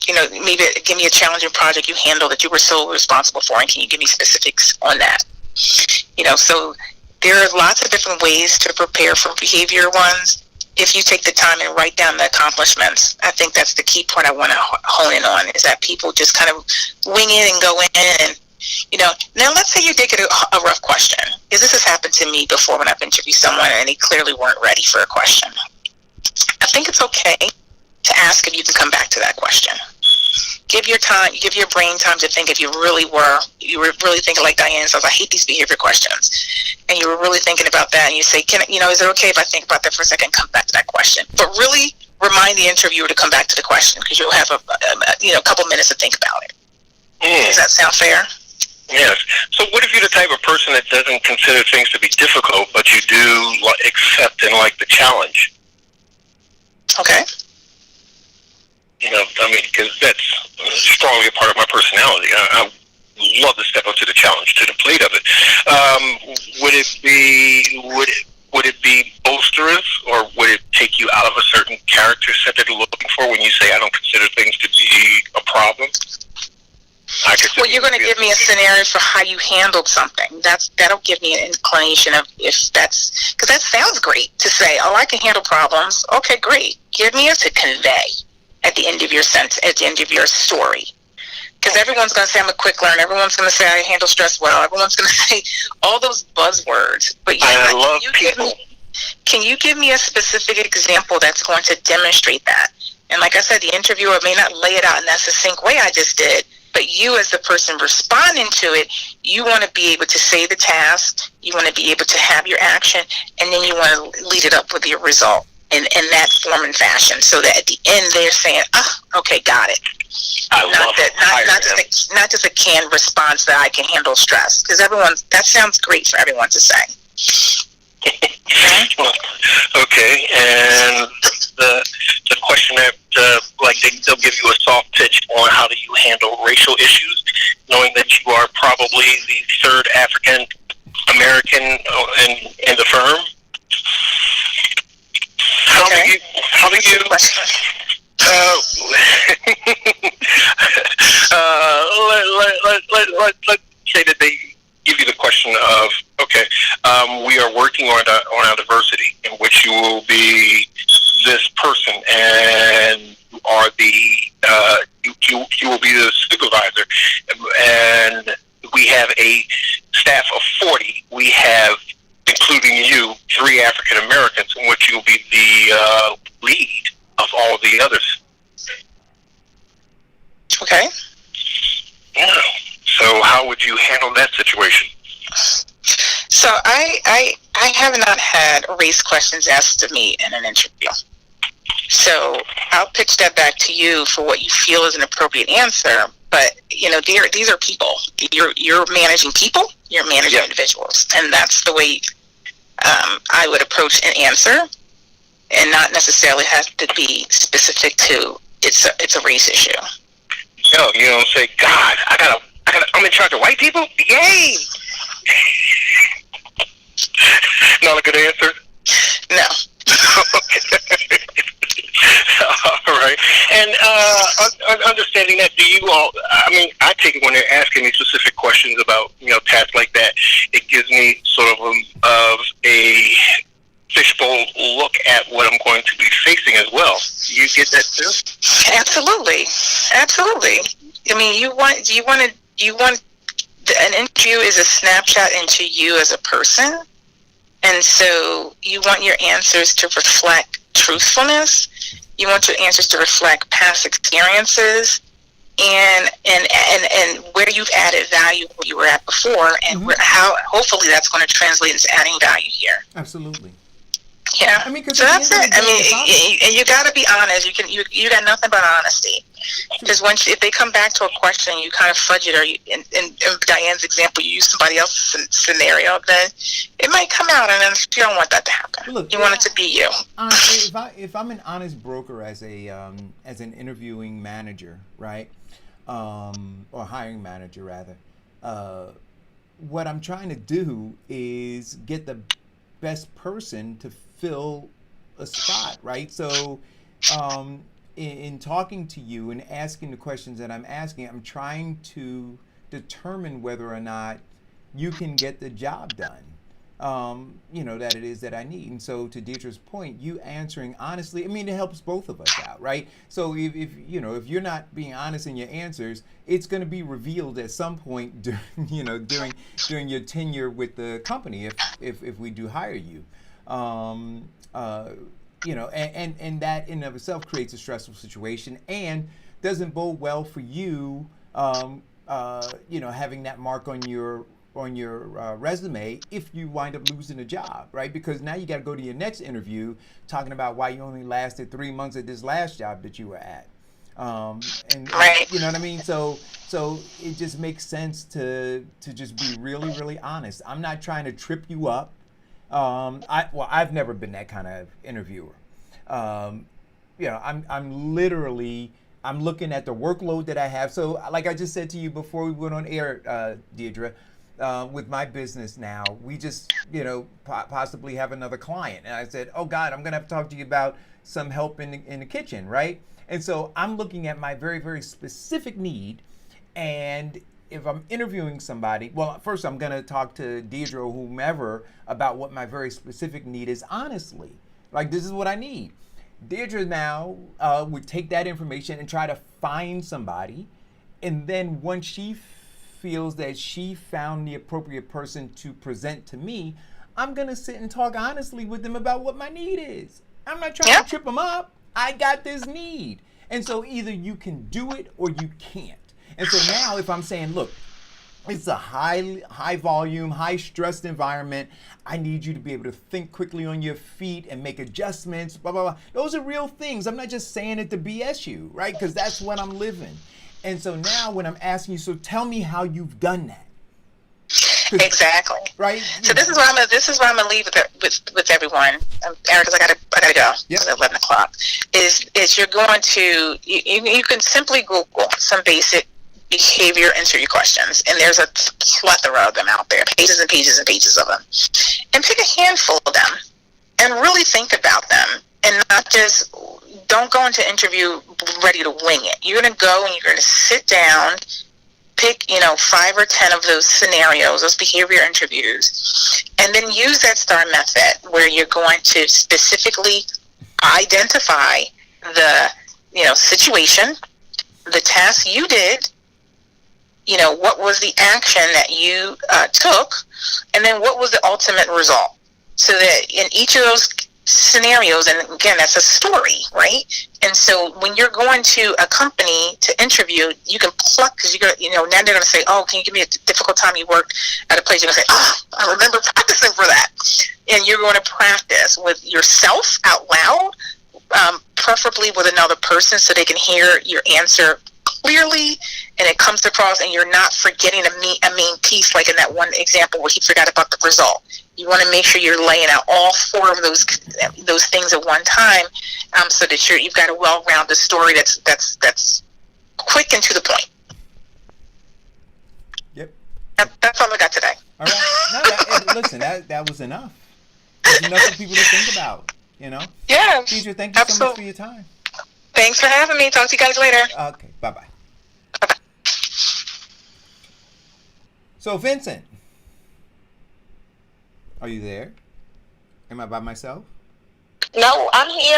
maybe give me a challenging project you handled that you were so responsible for, and can you give me specifics on that? So there are lots of different ways to prepare for behavior ones. If you take the time and write down the accomplishments, I think that's the key point I want to hone in on, is that people just kind of wing it and go in and, now let's say you did get a rough question, because this has happened to me before when I've interviewed someone and they clearly weren't ready for a question. I think it's okay to ask if you can come back to that question. Give your brain time to think. If you were really thinking like Diane says, I hate these behavior questions, and you were really thinking about that, and you say, is it okay if I think about that for a second and come back to that question? But really remind the interviewer to come back to the question, because you'll have a couple minutes to think about it. Does that sound fair? Yes. So what if you're the type of person that doesn't consider things to be difficult, but you do accept and like the challenge? Okay. Because that's strongly a part of my personality. I love to step up to the challenge, to the plate of it. Would it be boisterous, or would it take you out of a certain character set that you're looking for when you say I don't consider things to be a problem? Well, you're going to give me a scenario for how you handled something. That'll give me an inclination of if that's, because that sounds great to say, oh, I can handle problems. Okay, great. Give me a to convey at the end of your sentence, at the end of your story. Because everyone's going to say I'm a quick learner. Everyone's going to say I handle stress well. Everyone's going to say all those buzzwords. But I love people. Can you give me a specific example that's going to demonstrate that? And like I said, the interviewer may not lay it out in that succinct way I just did, but you as the person responding to it, you want to be able to say the task, you want to be able to have your action, and then you want to lead it up with your result in that form and fashion, so that at the end they're saying, okay, got it. Not just a canned response that I can handle stress, because that sounds great for everyone to say. Okay, and the question that like they'll give you a soft pitch on how do you handle racial issues, knowing that you are probably the third African American in the firm. How do you let's say that they give you the question of, okay, we are working on our diversity, in which you will be this person, and you are the you will be the supervisor, and we have a staff of 40. We have, including you, 3 African Americans, in which you'll be the lead of all of the others. Okay. Yeah. So how would you handle that situation? So I have not had race questions asked of me in an interview. So I'll pitch that back to you for what you feel is an appropriate answer. But these are people. You're managing people. You're managing individuals, and that's the way I would approach an answer, and not necessarily have to be specific to it's a race issue. No, you don't say, God, I'm in charge of white people? Yay! Not a good answer? No. All right. And understanding that, do you all, I take it when they're asking me specific questions about, tasks like that, it gives me sort of a fishbowl look at what I'm going to be facing as well. You get that too? Absolutely. I mean, you want an interview is a snapshot into you as a person, and so you want your answers to reflect truthfulness. You want your answers to reflect past experiences, and where you've added value where you were at before, and how hopefully that's going to translate into adding value here. Absolutely. Yeah. So that's it. And you got to be honest. You got nothing but honesty. Because if they come back to a question, you kind of fudge it, or in Diane's example, you use somebody else's scenario, then it might come out, and then you don't want that to happen. Look, you want it to be you. Honestly, if I'm an honest broker as an interviewing manager, right, or hiring manager rather, what I'm trying to do is get the best person to fill a spot, right? So in talking to you and asking the questions that I'm asking, I'm trying to determine whether or not you can get the job done, that it is that I need. And so to Deidre's point, you answering honestly, it helps both of us out, right? So if you're not being honest in your answers, it's going to be revealed at some point during your tenure with the company if we do hire you. And that in and of itself creates a stressful situation and doesn't bode well for you, having that mark on your resume if you wind up losing a job, right? Because now you got to go to your next interview talking about why you only lasted 3 months at this last job that you were at. Right. You know what I mean? So it just makes sense to just be really, really honest. I'm not trying to trip you up. I've never been that kind of interviewer. I'm looking at the workload that I have. So like I just said to you before we went on air, Deidre, with my business now, we just, possibly have another client. And I said, oh God, I'm going to have to talk to you about some help in the kitchen, right? And so I'm looking at my very, very specific need. And if I'm interviewing somebody, well, first I'm going to talk to Deidre or whomever about what my very specific need is honestly. Like, this is what I need. Deidre now would take that information and try to find somebody. And then once she feels that she found the appropriate person to present to me, I'm going to sit and talk honestly with them about what my need is. I'm not trying to trip them up. I got this need. And so either you can do it or you can't. And so now if I'm saying, look, it's a high volume, high stressed environment. I need you to be able to think quickly on your feet and make adjustments, blah, blah, blah. Those are real things. I'm not just saying it to BS you, right? Because that's what I'm living. And so now when I'm asking you, so tell me how you've done that. Exactly. Right. So this is where I'm gonna leave with everyone, Aaron, because I gotta go. Yep. It's 11:00. Is you're going to you can simply Google some basic behavior interview questions, and there's a plethora of them out there, pages and pages and pages of them, and pick a handful of them and really think about them, and not just don't go into interview ready to wing it. You're gonna go and you're gonna sit down, pick 5 or 10 of those scenarios, those behavior interviews, and then use that STAR method where you're going to specifically identify the situation, the task you did, what was the action that you took, and then what was the ultimate result. So that in each of those scenarios, and again, that's a story, right? And so when you're going to a company to interview, you can pluck, because now they're going to say, oh, can you give me a difficult time you worked at a place? You're going to say, oh, I remember practicing for that. And you're going to practice with yourself out loud, preferably with another person, so they can hear your answer clearly and it comes across, and you're not forgetting a main piece, like in that one example where he forgot about the result. You want to make sure you're laying out all 4 of those things at one time, so that you've got a well-rounded story that's quick and to the point. Yep. That's all I got today. All right. No, listen, that was enough. There's enough for people to think about. Yeah. Deidre, thank you so much for your time. Thanks for having me. Talk to you guys later. Okay. Bye-bye. So, Vincent, are you there? Am I by myself? No, I'm here.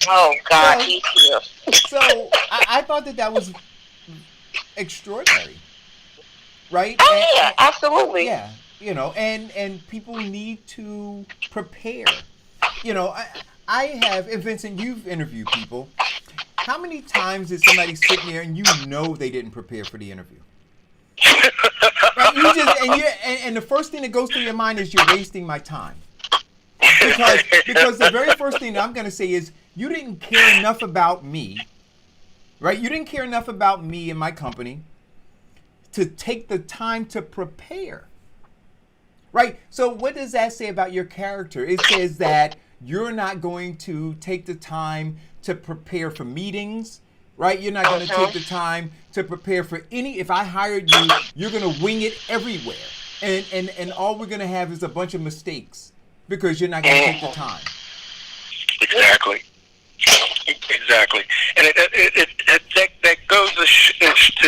Oh, God, he's here. So, I thought that was extraordinary, right? Oh, yeah, absolutely. Yeah, and people need to prepare. I have, and Vincent, you've interviewed people. How many times did somebody sit there and they didn't prepare for the interview? Right? And the first thing that goes through your mind is, you're wasting my time. Because the very first thing that I'm going to say is, you didn't care enough about me, right? You didn't care enough about me and my company to take the time to prepare, right? So what does that say about your character? It says that you're not going to take the time to prepare for meetings, right? You're not going to take the time to prepare for if I hired you, you're going to wing it everywhere. And all we're going to have is a bunch of mistakes because you're not going to take the time. Exactly. And that goes to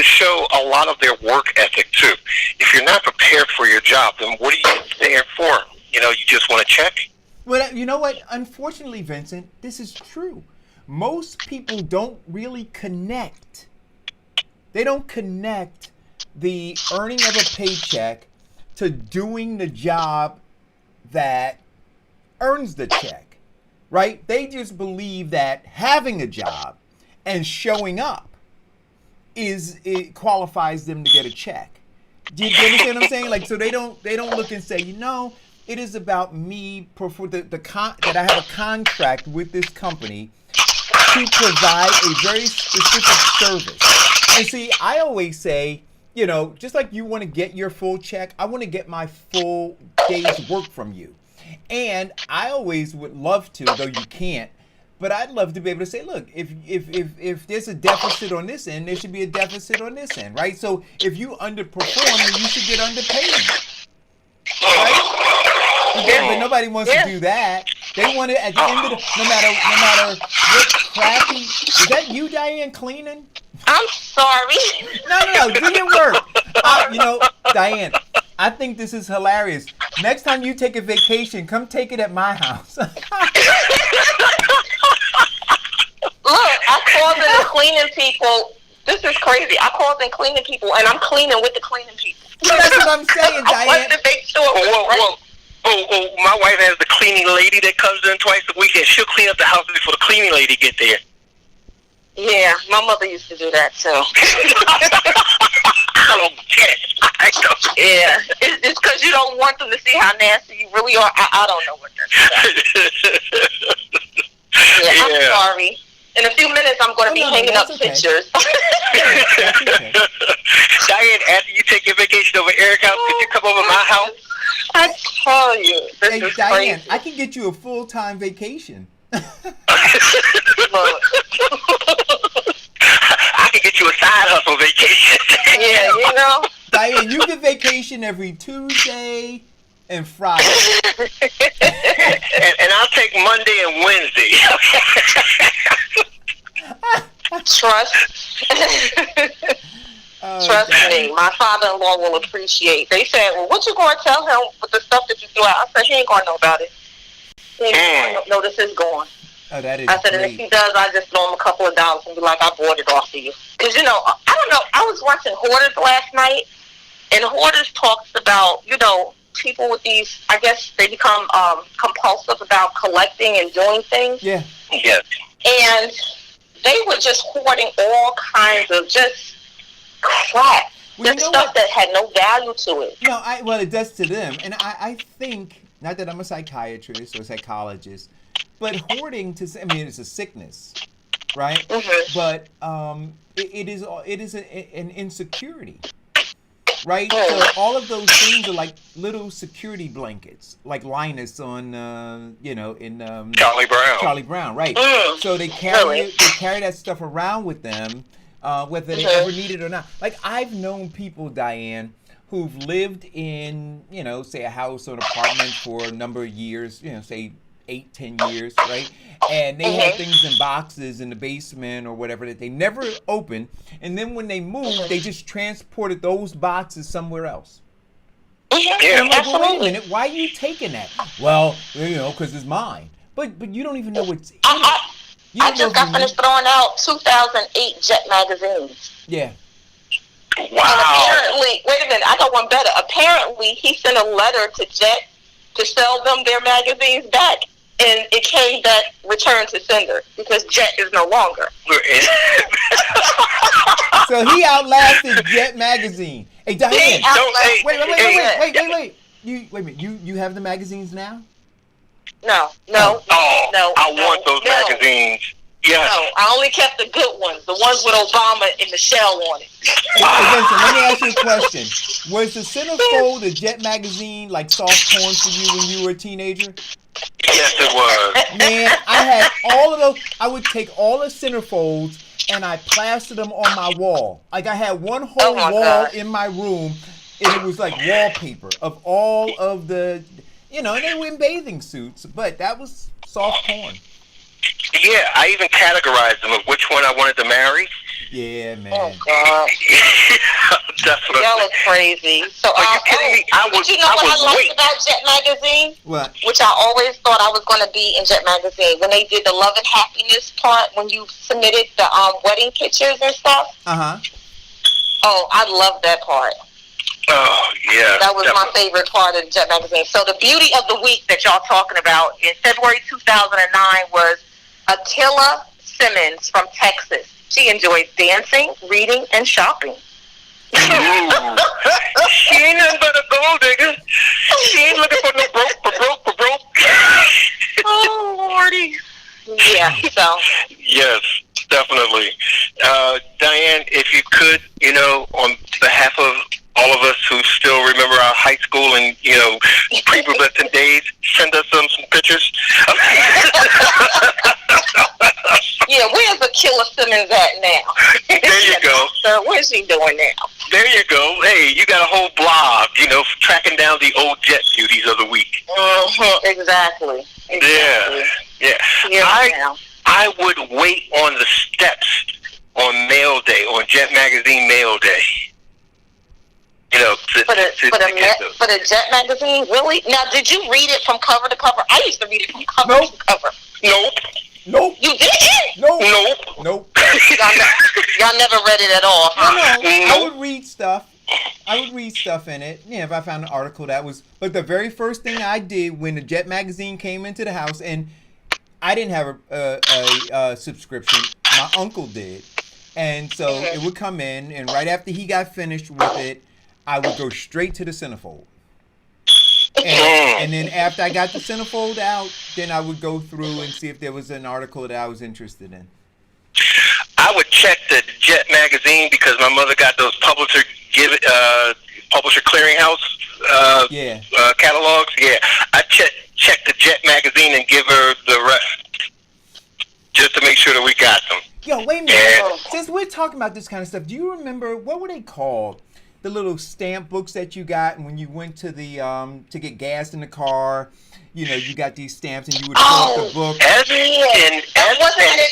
show a lot of their work ethic, too. If you're not prepared for your job, then what are you there for? You just want to check? Well, you know what? Unfortunately, Vincent, this is true. Most people don't really connect. They don't connect the earning of a paycheck to doing the job that earns the check, right? They just believe that having a job and showing up it qualifies them to get a check. Do you understand what I'm saying? Like, so they don't look and say, it is about me that I have a contract with this company to provide a very specific service. And see, I always say, just like you want to get your full check, I want to get my full day's work from you. And I always would love to, though you can't, but I'd love to be able to say, look, if there's a deficit on this end, there should be a deficit on this end, right? So if you underperform, then you should get underpaid, right? But nobody wants to do that. They want it at the end of no matter what crappy. Is that you, Diane, cleaning? I'm sorry. No, do your work. Diane, I think this is hilarious. Next time you take a vacation, come take it at my house. Look, I called in the cleaning people. This is crazy. I called in cleaning people, and I'm cleaning with the cleaning people. Well, that's what I'm saying, Diane. I wanted to make sure. My wife has the cleaning lady that comes in twice a week, and she'll clean up the house before the cleaning lady get there. Yeah, my mother used to do that, too. I don't get it. Yeah, it's because you don't want them to see how nasty you really are. I don't know what that's about. Yeah, I'm sorry. In a few minutes, I'm going to be hanging up pictures. That's okay. Diane, after you take your vacation over Eric's house, could you come over my house? I tell you, this Hey, is Diane, crazy. I can get you a full-time vacation. Look. I can get you a side hustle vacation. Yeah, you know. Diane, you get vacation every Tuesday and Friday. and I'll take Monday and Wednesday. Trust. Trust me, my father-in-law will appreciate. They said, "Well, what you going to tell him with the stuff that you do out?" I said, "He ain't going to know about it. He ain't going to know this is going." Oh, that is I said, "And if he does, I just throw him a couple of dollars and be like, I bought it off of you." Because I don't know. I was watching Hoarders last night, and Hoarders talks about people with these. I guess they become compulsive about collecting and doing things. Yeah. Yes. And they were just hoarding all kinds of just crap. Well, Just stuff that had no value to it. No, well, it does to them. And I think, not that I'm a psychiatrist or a psychologist, but hoarding, it's a sickness, right? Mm-hmm. But it is an insecurity, right? Mm. So all of those things are like little security blankets, like Linus on, in Charlie Brown. Charlie Brown, right? Mm. So they carry Really? they carry that stuff around with them, whether they ever need it or not. Like I've known people, Diane, who've lived in, say a house or an apartment for a number of years, say 8-10 years, right? And they had things in boxes in the basement or whatever that they never opened, and then when they moved, they just transported those boxes somewhere else. Yeah, And I'm like, well, wait a absolutely. minute, why are you taking that? Well, because it's mine. But you don't even know what's in it. I just got finished throwing out 2008 Jet magazines. Yeah. Wow. And apparently, wait a minute, I got one better. Apparently, he sent a letter to Jet to sell them their magazines back, and it came back returned to sender because Jet is no longer. So he outlasted Jet magazine. Hey, Diane. Wait. Wait a minute. You have the magazines now? No. Oh, I want those magazines. Yes. No, I only kept the good ones, the ones with Obama and Michelle on it. Hey, listen, let me ask you a question. Was the centerfold of Jet magazine like soft porn for you when you were a teenager? Yes, it was. Man, I had all of those. I would take all the centerfolds and I plastered them on my wall. Like I had one whole my wall God. in my room, and it was like wallpaper of all of the, and they were in bathing suits, but that was soft porn. Yeah, I even categorized them of which one I wanted to marry. Yeah, man. Oh, God. Definitely. Y'all are crazy. So, Are you kidding me? but you know what I liked about Jet magazine? What? Which I always thought I was going to be in Jet magazine. When they did the love and happiness part, when you submitted the wedding pictures and stuff. Uh-huh. Oh, I loved that part. Oh, yeah. That was definitely. my favorite part of Jet magazine. So the beauty of the week that y'all talking about in February 2009 was Akila Simmons from Texas. She enjoys dancing, reading, and shopping. She ain't nothing but a gold digger. She ain't looking for no broke. Oh, Lordy. Yeah, so. Yes, definitely. Diane, if you could, on behalf of all of us who still remember our high school and, pre-Bulletin days, send us some pictures. Yeah, where's Akila Simmons at now? There you go. So what's she doing now? There you go. Hey, you got a whole blog, tracking down the old Jet beauties of the week. Exactly. Yeah. I would wait on the steps on mail day, on Jet Magazine mail day. For the Jet magazine, really? Now, did you read it from cover to cover? I used to read it from cover to cover. Nope. You didn't? Nope. Y'all never read it at all, huh? No. I would read stuff. In it. Yeah, if I found an article that was. But the very first thing I did when the Jet magazine came into the house, and I didn't have a subscription. My uncle did, and so it would come in, and right after he got finished with it, I would go straight to the centerfold. And then after I got the centerfold out, then I would go through and see if there was an article that I was interested in. check the Jet magazine because my mother got those publisher clearinghouse catalogs. Yeah, I check the Jet magazine and give her the rest just to make sure that we got them. Yo, wait a minute. Since we're talking about this kind of stuff, do you remember what were they called? The little stamp books that you got, and when you went to the to get gas in the car, you know, you got these stamps, and you would fill up the book. S and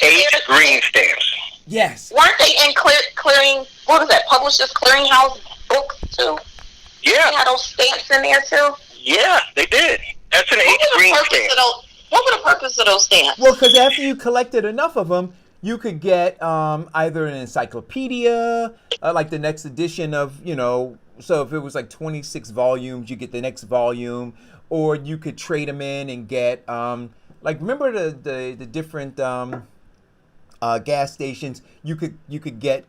H green stamps. Yes. Weren't they in clearing? What was that? Publishers Clearinghouse books too. Yeah. They had those stamps in there too. Yeah, they did. S and H green stamps. What were the purpose of those stamps? Well, because after you collected enough of them, you could get either an encyclopedia, like the next edition of, you know, so if it was like 26 volumes, you get the next volume, or you could trade them in and get, like, remember the different gas stations? You could get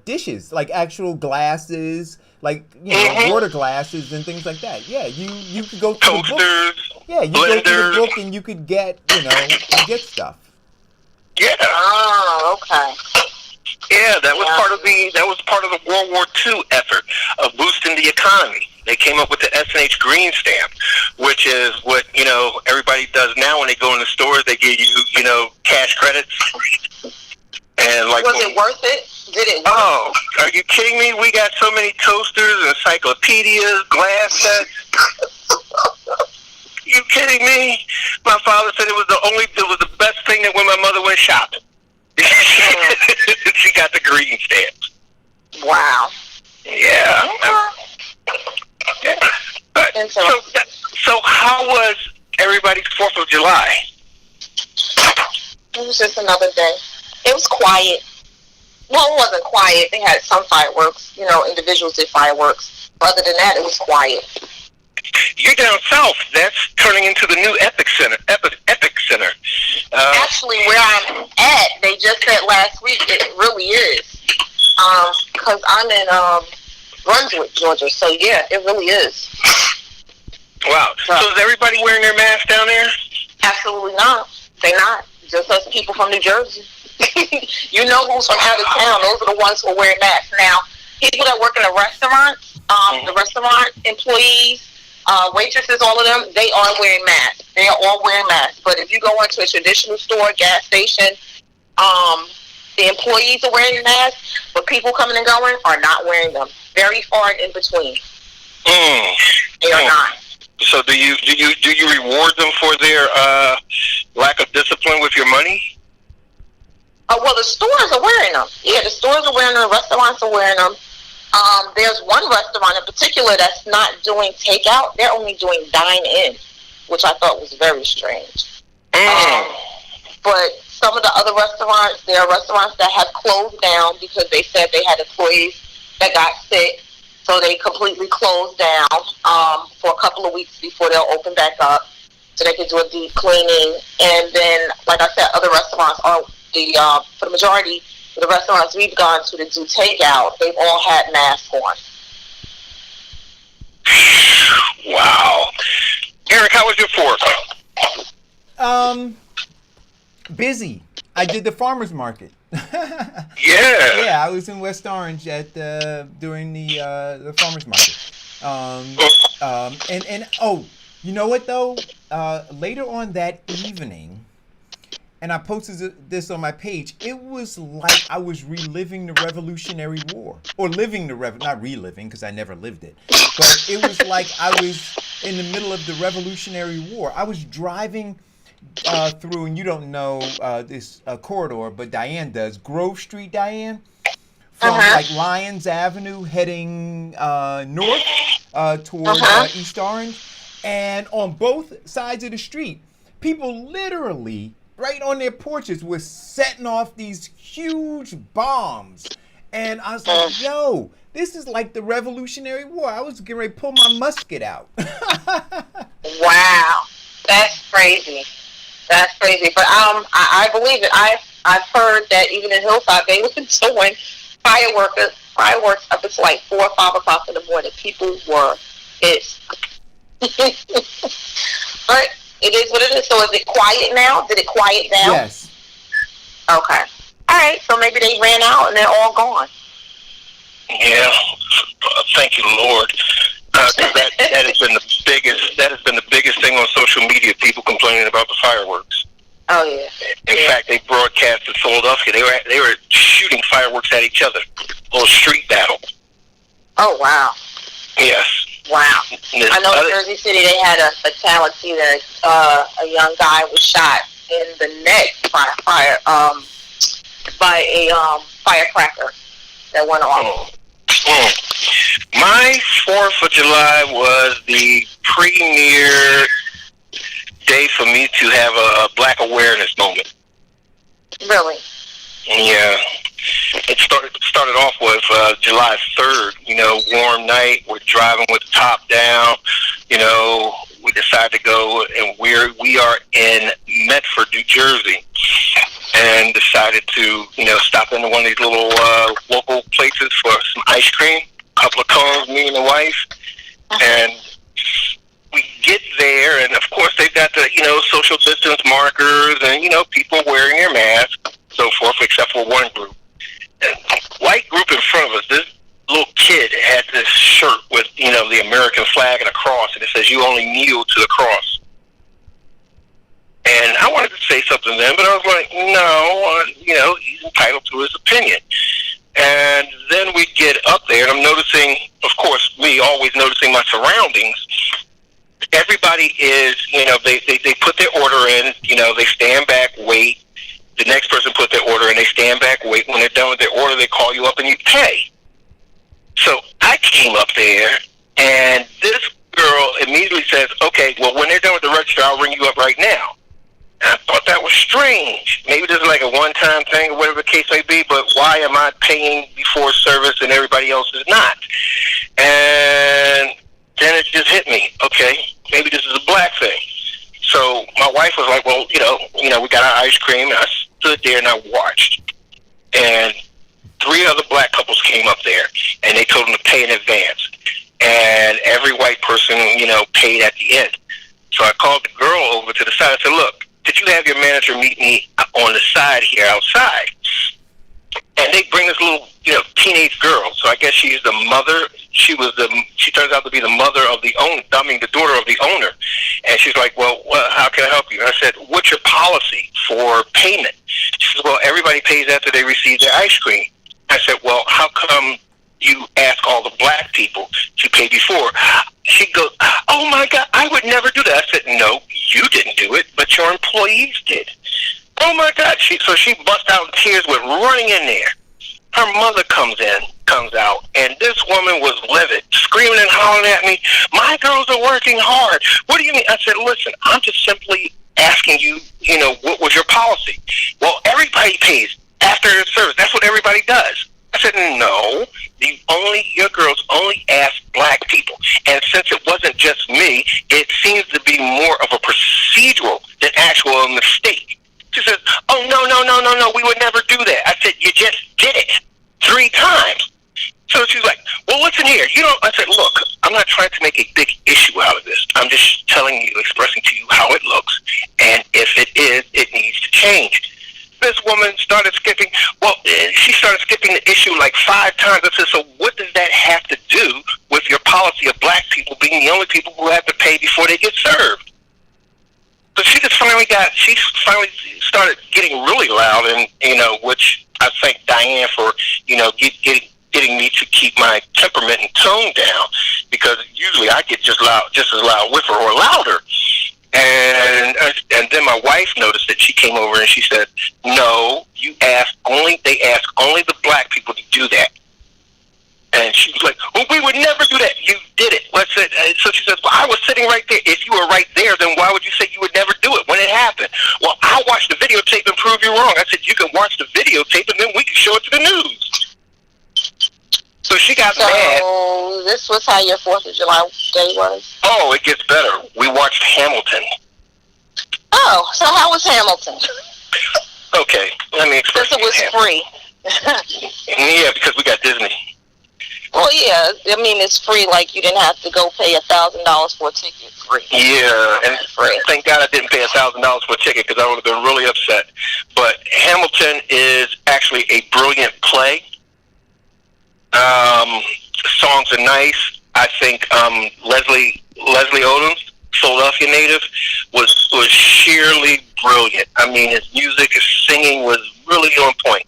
dishes, like actual glasses, like, you know, water glasses and things like that. Yeah, you could go to the book. Yeah, you go to the book and you could get, you know, get stuff. Yeah. Oh, okay. Yeah, that was part of the World War II effort of boosting the economy. They came up with the S&H green stamp, which is what, you know, everybody does now when they go in the stores. They give you, you know, cash credits. And like, was it worth it? Did it work? Oh, are you kidding me? We got so many toasters, encyclopedias, glass sets. You kidding me? My father said it was the best thing that when my mother went shopping. She got the green stamps. Wow. Yeah. Yeah. So how was everybody's 4th of July? It was just another day. It was quiet. Well, it wasn't quiet. They had some fireworks. You know, individuals did fireworks. But other than that, it was quiet. You're down south. That's turning into the new Epic Center. Actually, where I'm at, they just said last week it really is. Because I'm in Brunswick, Georgia. So, yeah, it really is. Wow. So is everybody wearing their mask down there? Absolutely not. They're not. Just us people from New Jersey. You know who's from out of town. Those are the ones who are wearing masks. Now, people that work in the restaurants, the restaurant employees, waitresses, all of them, they are wearing masks. They are all wearing masks. But if you go into a traditional store, gas station, the employees are wearing masks, but people coming and going are not wearing them. Very far in between. They are not. So do you reward them for their lack of discipline with your money? Well, the stores are wearing them. Yeah, the stores are wearing them. The restaurants are wearing them. There's one restaurant in particular that's not doing takeout. They're only doing dine-in, which I thought was very strange. But some of the other restaurants, there are restaurants that have closed down because they said they had employees that got sick. So they completely closed down for a couple of weeks before they'll open back up so they can do a deep cleaning. And then, like I said, other restaurants are, for the majority of the restaurants we've gone to do takeout, they've all had masks on. Wow. Eric, how was your 4th? Busy. I did the farmer's market. Yeah. Yeah, I was in West Orange at during the farmer's market. And oh, you know what though? Later on that evening, and I posted this on my page, it was like I was reliving the Revolutionary War, or living the not reliving because I never lived it, but it was like I was in the middle of the Revolutionary War. I was driving through, and you don't know this corridor, but Diane does, Grove Street, Diane, from like Lyons Avenue heading north toward East Orange, and on both sides of the street, people literally right on their porches were setting off these huge bombs, and I was like, yo, this is like the Revolutionary War. I was getting ready to pull my musket out. Wow, that's crazy. That's crazy, but I believe it. I've heard that even in Hillside they were doing fireworks up until like 4 or 5 o'clock in the morning. People were pissed. But it is what it is. So is it quiet now? Did it quiet down? Yes. Okay. right, so maybe they ran out and they're all gone. Yeah, thank you, Lord. That has been the biggest thing on social media. People complaining about the fireworks. Oh yeah. In fact, they broadcast in Philadelphia. They were shooting fireworks at each other. A little street battle. Oh wow. Yes. Wow. I know in Jersey City they had a fatality that a young guy was shot in the neck by a firecracker that went off. My 4th of July was the premier day for me to have a black awareness moment. Really? Yeah. It started off with July 3rd, warm night. We're driving with the top down. We decided to go, and we are in Medford, New Jersey, and decided to, stop into one of these little local places for some ice cream, a couple of cones, me and the wife, and we get there, and of course they've got the, social distance markers and, people wearing their masks, so forth, except for one group. And white group in front of us, this little kid had this shirt with, the American flag and a cross, and it says, "You only kneel to the cross." And I wanted to say something then, but I was like, no, he's entitled to his opinion. And then we get up there, and I'm noticing, of course, me always noticing my surroundings. Everybody is, they put their order in, they stand back, wait. The next person put their order in, they stand back, wait. When they're done with their order, they call you up and you pay. So I came up there, and this girl immediately says, "Okay, well, when they're done with the register, I'll ring you up right now." And I thought that was strange. Maybe this is like a one-time thing or whatever the case may be, but why am I paying before service and everybody else is not? And then it just hit me. Okay, maybe this is a black thing. So my wife was like, "Well, we got our ice cream," and I stood there and I watched. And 3 other black couples came up there, and they told them to pay in advance. And every white person, paid at the end. So I called the girl over to the side. I said, "Look, could you have your manager meet me on the side here outside?" And they bring this little, teenage girl. So I guess she's the mother. She turns out to be the mother of the daughter of the owner. And she's like, well, how can I help you? And I said, "What's your policy for payment?" She says, "Well, everybody pays after they receive their ice cream." I said, "Well, how come you ask all the black people to pay before?" She goes, "Oh my God, I would never do that." I said, "No, you didn't do it, but your employees did." Oh my God, so she bust out in tears, went running in there. Her mother comes out, and this woman was livid, screaming and hollering at me, "My girls are working hard. What do you mean?" I said, "Listen, I'm just simply asking you, what was your policy?" "Well, everybody pays after the service. That's what everybody does." I said, "No, your girls only asked black people. And since it wasn't just me, it seems to be more of a procedural than actual mistake." She says, "Oh, no, we would never do that." I said, "You just did it 3 times. So she's like, "Well, listen here. I said, "Look, I'm not trying to make a big issue out of this. I'm just telling you, expressing to you how it looks. And if it is, it needs to change." This woman started skipping. Well, she started skipping the issue like 5 times. I said, "So what does that have to do with your policy of black people being the only people who have to pay before they get served?" So she finally started getting really loud, and which I thank Diane for, getting me to keep my temperament and tone down, because usually I get just as loud with her or louder. And then my wife noticed it. She came over and she said, "No, they ask only the black people to do that." And she was like, "Well, we would never do that." "You did it." So she says, "Well, I was sitting right there. If you were right there, then why would you say you would never do it when it happened?" "Well, I'll watch the videotape and prove you wrong." I said, "You can watch the videotape and then we can show it to the news." So she got mad. So this was how your 4th of July day was? Oh, it gets better. We watched Hamilton. Oh, so how was Hamilton? Okay, let me explain. Since it was free. Yeah, because we got Disney. Well, yeah. I mean, it's free. Like you didn't have to go pay $1,000 for a ticket. Free. Yeah, and thank God I didn't pay $1,000 for a ticket because I would have been really upset. But Hamilton is actually a brilliant play. Songs are nice. I think Leslie Odom, Philadelphia native, was sheerly brilliant. I mean, his music, his singing was really on point.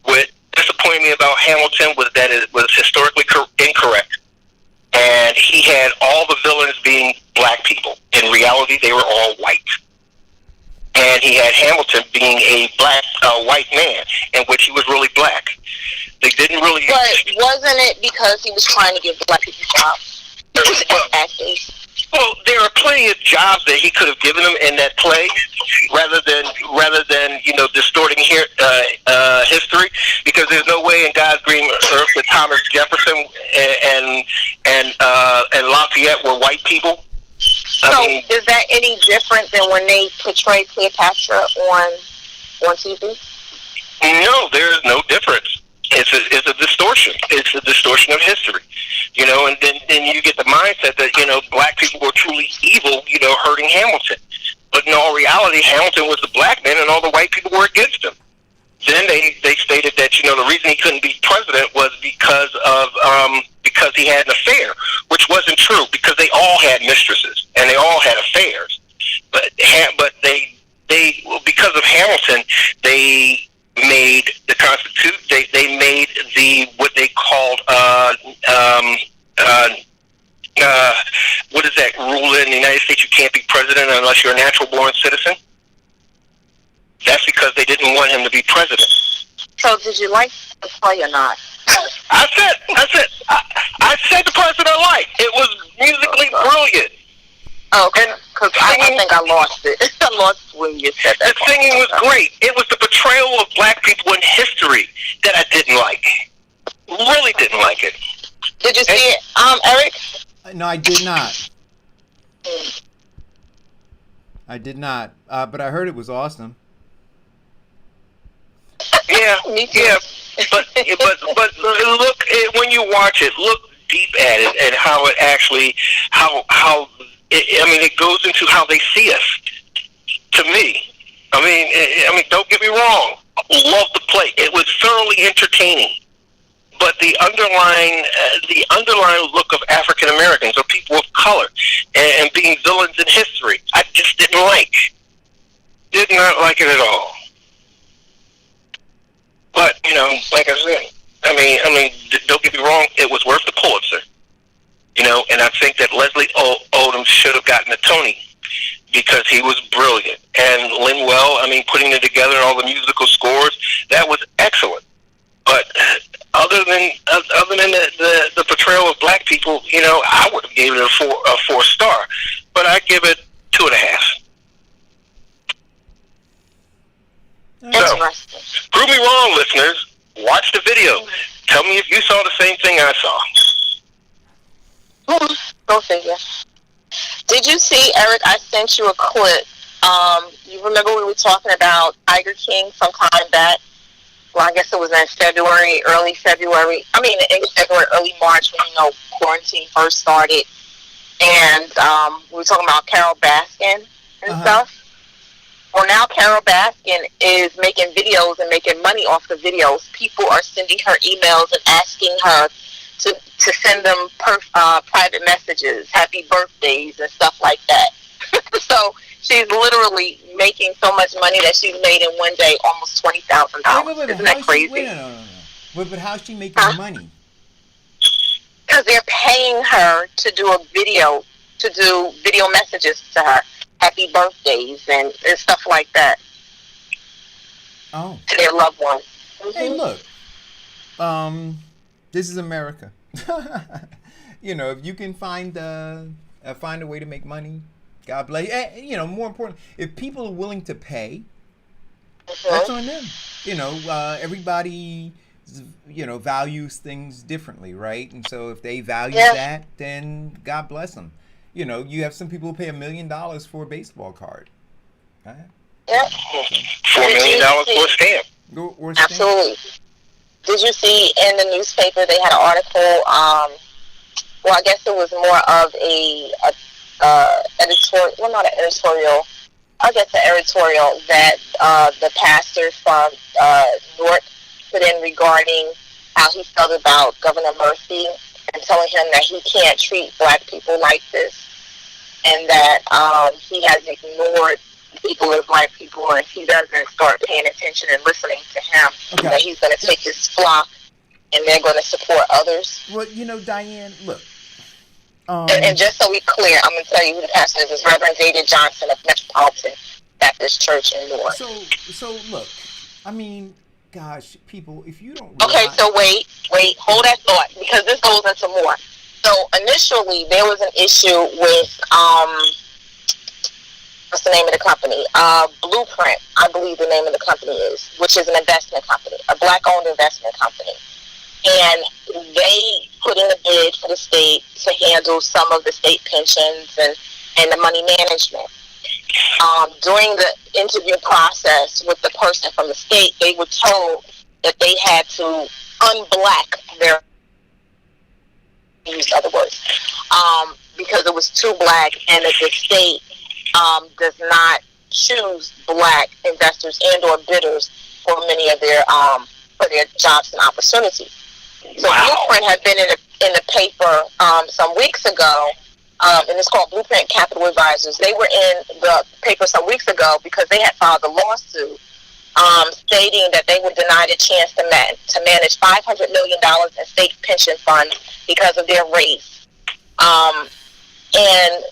What disappointed me about Hamilton was that it was historically incorrect, and he had all the villains being black people. In reality, they were all white. And he had Hamilton being a white man, in which he was really black. They didn't really. But wasn't it because he was trying to give black people jobs? Well, there are plenty of jobs that he could have given them in that play, rather than distorting history. Because there's no way in God's green earth that Thomas Jefferson and Lafayette were white people. So is that any different than when they portray Cleopatra on TV? No, there is no difference. It's a distortion. It's a distortion of history, and then you get the mindset that, black people were truly evil, hurting Hamilton. But in all reality, Hamilton was the black man and all the white people were against him. Then they stated that, the reason he couldn't be president was because he had an affair, which wasn't true, because they all had mistresses and they all had affairs. But they because of Hamilton, they made the Constitution. They made what they called what is that rule in the United States? You can't be president unless you're a natural born citizen. That's because they didn't want him to be president. So did you like the play or not? I said the person I liked. It was musically brilliant. Okay, because I think I lost it. I lost when you said that. The singing was great. It was the portrayal of black people in history that I didn't like. Really didn't like it. Did you see it, Eric? No, I did not. I did not. But I heard it was awesome. Yeah, yeah. But look, when you watch it, look deep at it and how it actually, it goes into how they see us. To me, I mean, don't get me wrong. Love the play. It was thoroughly entertaining. But the underlying look of African Americans or people of color and being villains in history, I just didn't like. Did not like it at all. But like I said, I mean, don't get me wrong. It was worth the Pulitzer. And I think that Leslie Odom should have gotten a Tony because he was brilliant. And Lin-Manuel, putting it together and all the musical scores, that was excellent. But other than the portrayal of black people, I would have given it a 4-star, but I give it 2.5. So, prove me wrong, listeners. Watch the video. Tell me if you saw the same thing I saw. Go figure. Did you see, Eric? I sent you a clip. You remember we were talking about Tiger King some time back? Well, I guess it was in February, early February. In February, early March when, quarantine first started. And we were talking about Carol Baskin and stuff. Well, now Carol Baskin is making videos and making money off the videos. People are sending her emails and asking her to send them private messages, happy birthdays, and stuff like that. So she's literally making so much money that she's made in one day almost $20,000. Isn't that crazy? No. But how's she making money? Because they're paying her to do video messages to her, happy birthdays and stuff like that. Oh. To their loved ones. Mm-hmm. Hey, look. This is America. If you can find a way to make money, God bless you. More important, if people are willing to pay, that's on them. Everybody, values things differently, right? And so if they value that, then God bless them. You have some people who pay $1 million for a baseball card. Right? Yeah. $4 million for a stamp. Absolutely. Did you see in the newspaper they had an article? Well, I guess it was more of a editorial. Well, not an editorial. I guess an editorial that the pastor from Newark put in regarding how he felt about Governor Murphy and telling him that he can't treat black people like this, and that he has ignored people as black people, and if he doesn't start paying attention and listening to him, that he's going to take his flock and they're going to support others. Well, you know, Diane, look. And just so we're clear, I'm going to tell you who the pastor is. It's Reverend David Johnson of Metropolitan Baptist Church in Newark. So look, I mean, gosh, people, if you don't realize... Okay, so wait, hold that thought, because this goes into more. So initially, there was an issue with, what's the name of the company? Blueprint, I believe the name of the company is, which is an investment company, a black-owned investment company. And they put in a bid for the state to handle some of the state pensions and the money management. During the interview process with the person from the state, they were told that they had to unblack their, use other words, because it was too black, and that the state does not choose black investors and or bidders for many of their for their jobs and opportunities. So Blueprint had been in the paper some weeks ago, and it's called Blueprint Capital Advisors. They were in the paper some weeks ago because they had filed a lawsuit stating that they were denied a chance to manage $500 million in state pension funds because of their race. And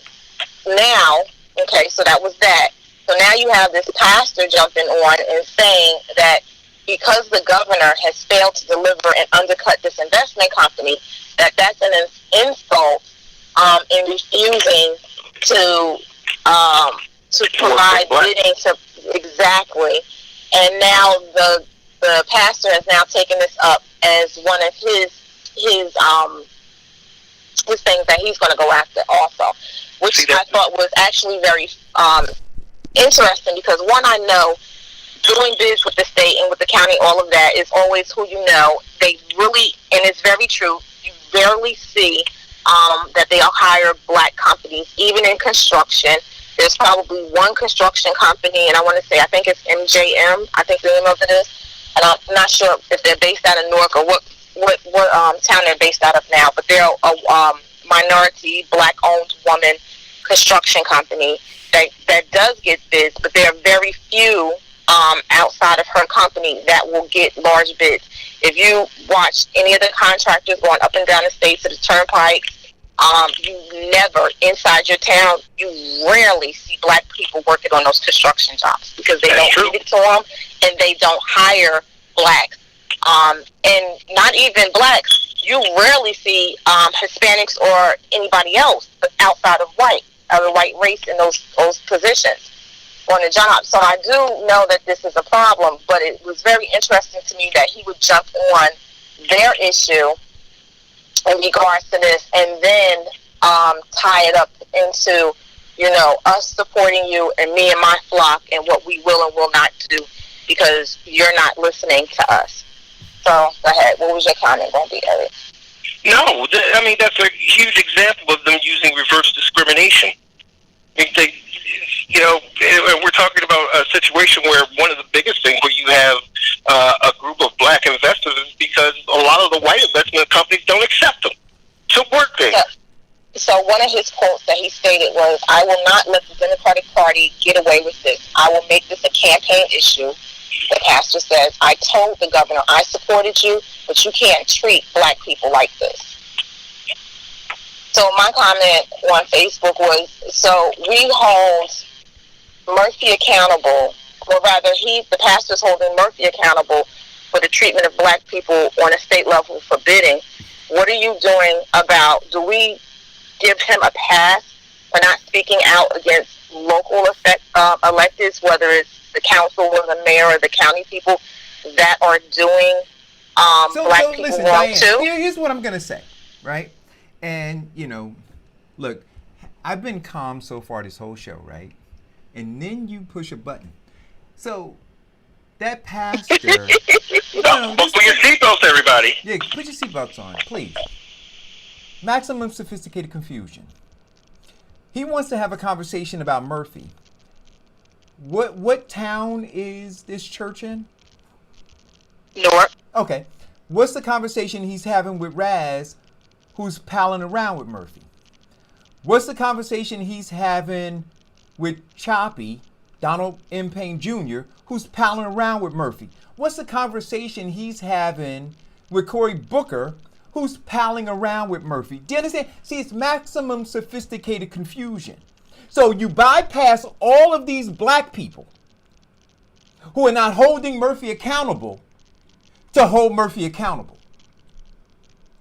now, okay, so that was that. So now you have this pastor jumping on and saying that because the governor has failed to deliver and undercut this investment company, that's an insult in refusing to provide bidding to exactly. And now the pastor has now taken this up as one of his things that he's going to go after also, which I thought was actually very interesting, because one, I know doing bids with the state and with the county, all of that is always who you know. They really, and it's very true, you rarely see that they'll hire black companies, even in construction. There's probably one construction company, and I want to say, I think it's MJM, I think the name of it is, and I'm not sure if they're based out of Newark or what town they're based out of now, but they're a minority, black-owned woman construction company that does get bids, but there are very few outside of her company that will get large bids. If you watch any of the contractors going up and down the state to the turnpike, you never, inside your town, you rarely see black people working on those construction jobs because they don't give it to them, and they don't hire blacks. And not even blacks, you rarely see Hispanics or anybody else outside of the white race in those positions on the job. So I do know that this is a problem, but it was very interesting to me that he would jump on their issue in regards to this, and then tie it up into, us supporting you and me and my flock and what we will and will not do because you're not listening to us. So go ahead. What was your comment going to be, Eric? No, I mean, that's a huge example of them using reverse discrimination. I mean, we're talking about a situation where one of the biggest things where you have a group of black investors is because a lot of the white investment companies don't accept them to work there. So one of his quotes that he stated was, "I will not let the Democratic Party get away with this. I will make this a campaign issue." The pastor says, "I told the governor I supported you, but you can't treat black people like this." So my comment on Facebook was, so we hold Murphy accountable, or rather the pastor's holding Murphy accountable for the treatment of black people on a state level for bidding. What are you doing do we give him a pass for not speaking out against local electeds, whether it's the council or the mayor or the county people that are doing black people listen, wrong Diane, too? Here's what I'm going to say, right? And, look, I've been calm so far this whole show, right? And then you push a button. So that pastor. Put your seatbelts, everybody. Yeah, put your seatbelts on, please. Maximum sophisticated confusion. He wants to have a conversation about Murphy. What town is this church in? Newark. Okay. What's the conversation he's having with Raz, who's palling around with Murphy? What's the conversation he's having with Choppy, Donald M. Payne Jr., who's palling around with Murphy? What's the conversation he's having with Cory Booker, who's palling around with Murphy? Do you understand? See, it's maximum sophisticated confusion. So you bypass all of these black people who are not holding Murphy accountable to hold Murphy accountable.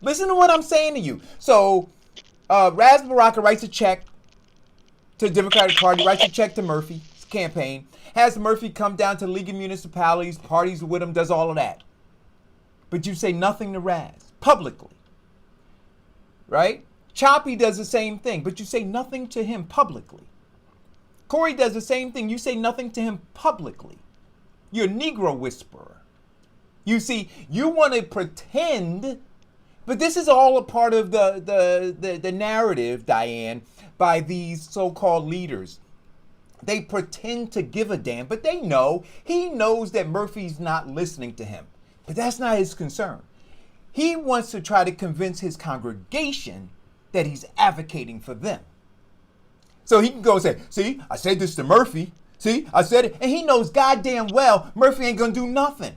Listen to what I'm saying to you. So Raz Baraka writes a check to the Democratic Party, writes a check to Murphy's campaign, has Murphy come down to League of Municipalities, parties with him, does all of that. But you say nothing to Raz publicly, right? Choppy does the same thing, but you say nothing to him publicly. Cory does the same thing. You say nothing to him publicly. You're a Negro whisperer. You see, you want to pretend, but this is all a part of the narrative, Diane, by these so-called leaders. They pretend to give a damn, but they know, he knows that Murphy's not listening to him. But that's not his concern. He wants to try to convince his congregation that he's advocating for them. So he can go and say, see, I said this to Murphy. See, I said it. And he knows goddamn well Murphy ain't going to do nothing.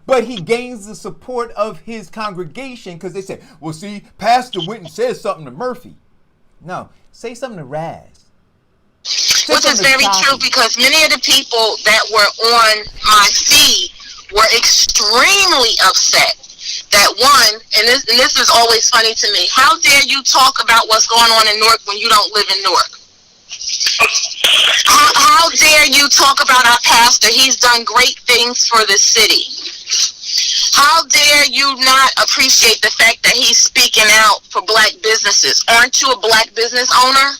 But he gains the support of his congregation because they say, well, see, Pastor went and said something to Murphy. No, say something to Raz. Which is very true, because many of the people that were on my feed were extremely upset that one, and this is always funny to me, how dare you talk about what's going on in Newark when you don't live in Newark? How dare you talk about our pastor? He's done great things for the city. How dare you not appreciate the fact that he's speaking out for black businesses? Aren't you a black business owner?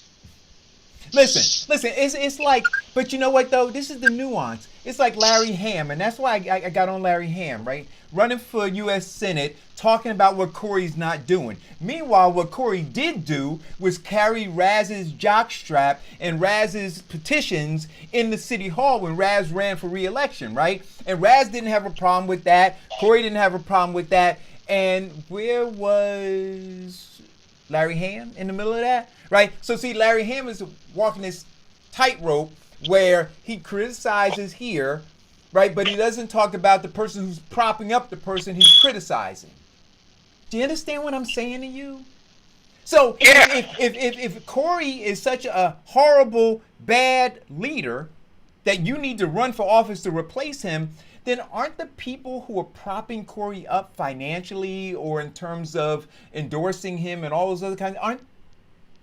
Listen, it's like, but you know what though? This is the nuance. It's like Larry Ham, and that's why I got on Larry Ham, right? Running for U.S. Senate, talking about what Cory's not doing. Meanwhile, what Cory did do was carry Raz's jockstrap and Raz's petitions in the city hall when Raz ran for re-election, right? And Raz didn't have a problem with that. Cory didn't have a problem with that. And where was Larry Ham in the middle of that? Right? So see, Larry Ham is walking this tightrope where he criticizes here, right? But he doesn't talk about the person who's propping up the person he's criticizing. Do you understand what I'm saying to you? So if Cory is such a horrible, bad leader that you need to run for office to replace him, then aren't the people who are propping Cory up financially or in terms of endorsing him and all those other kinds,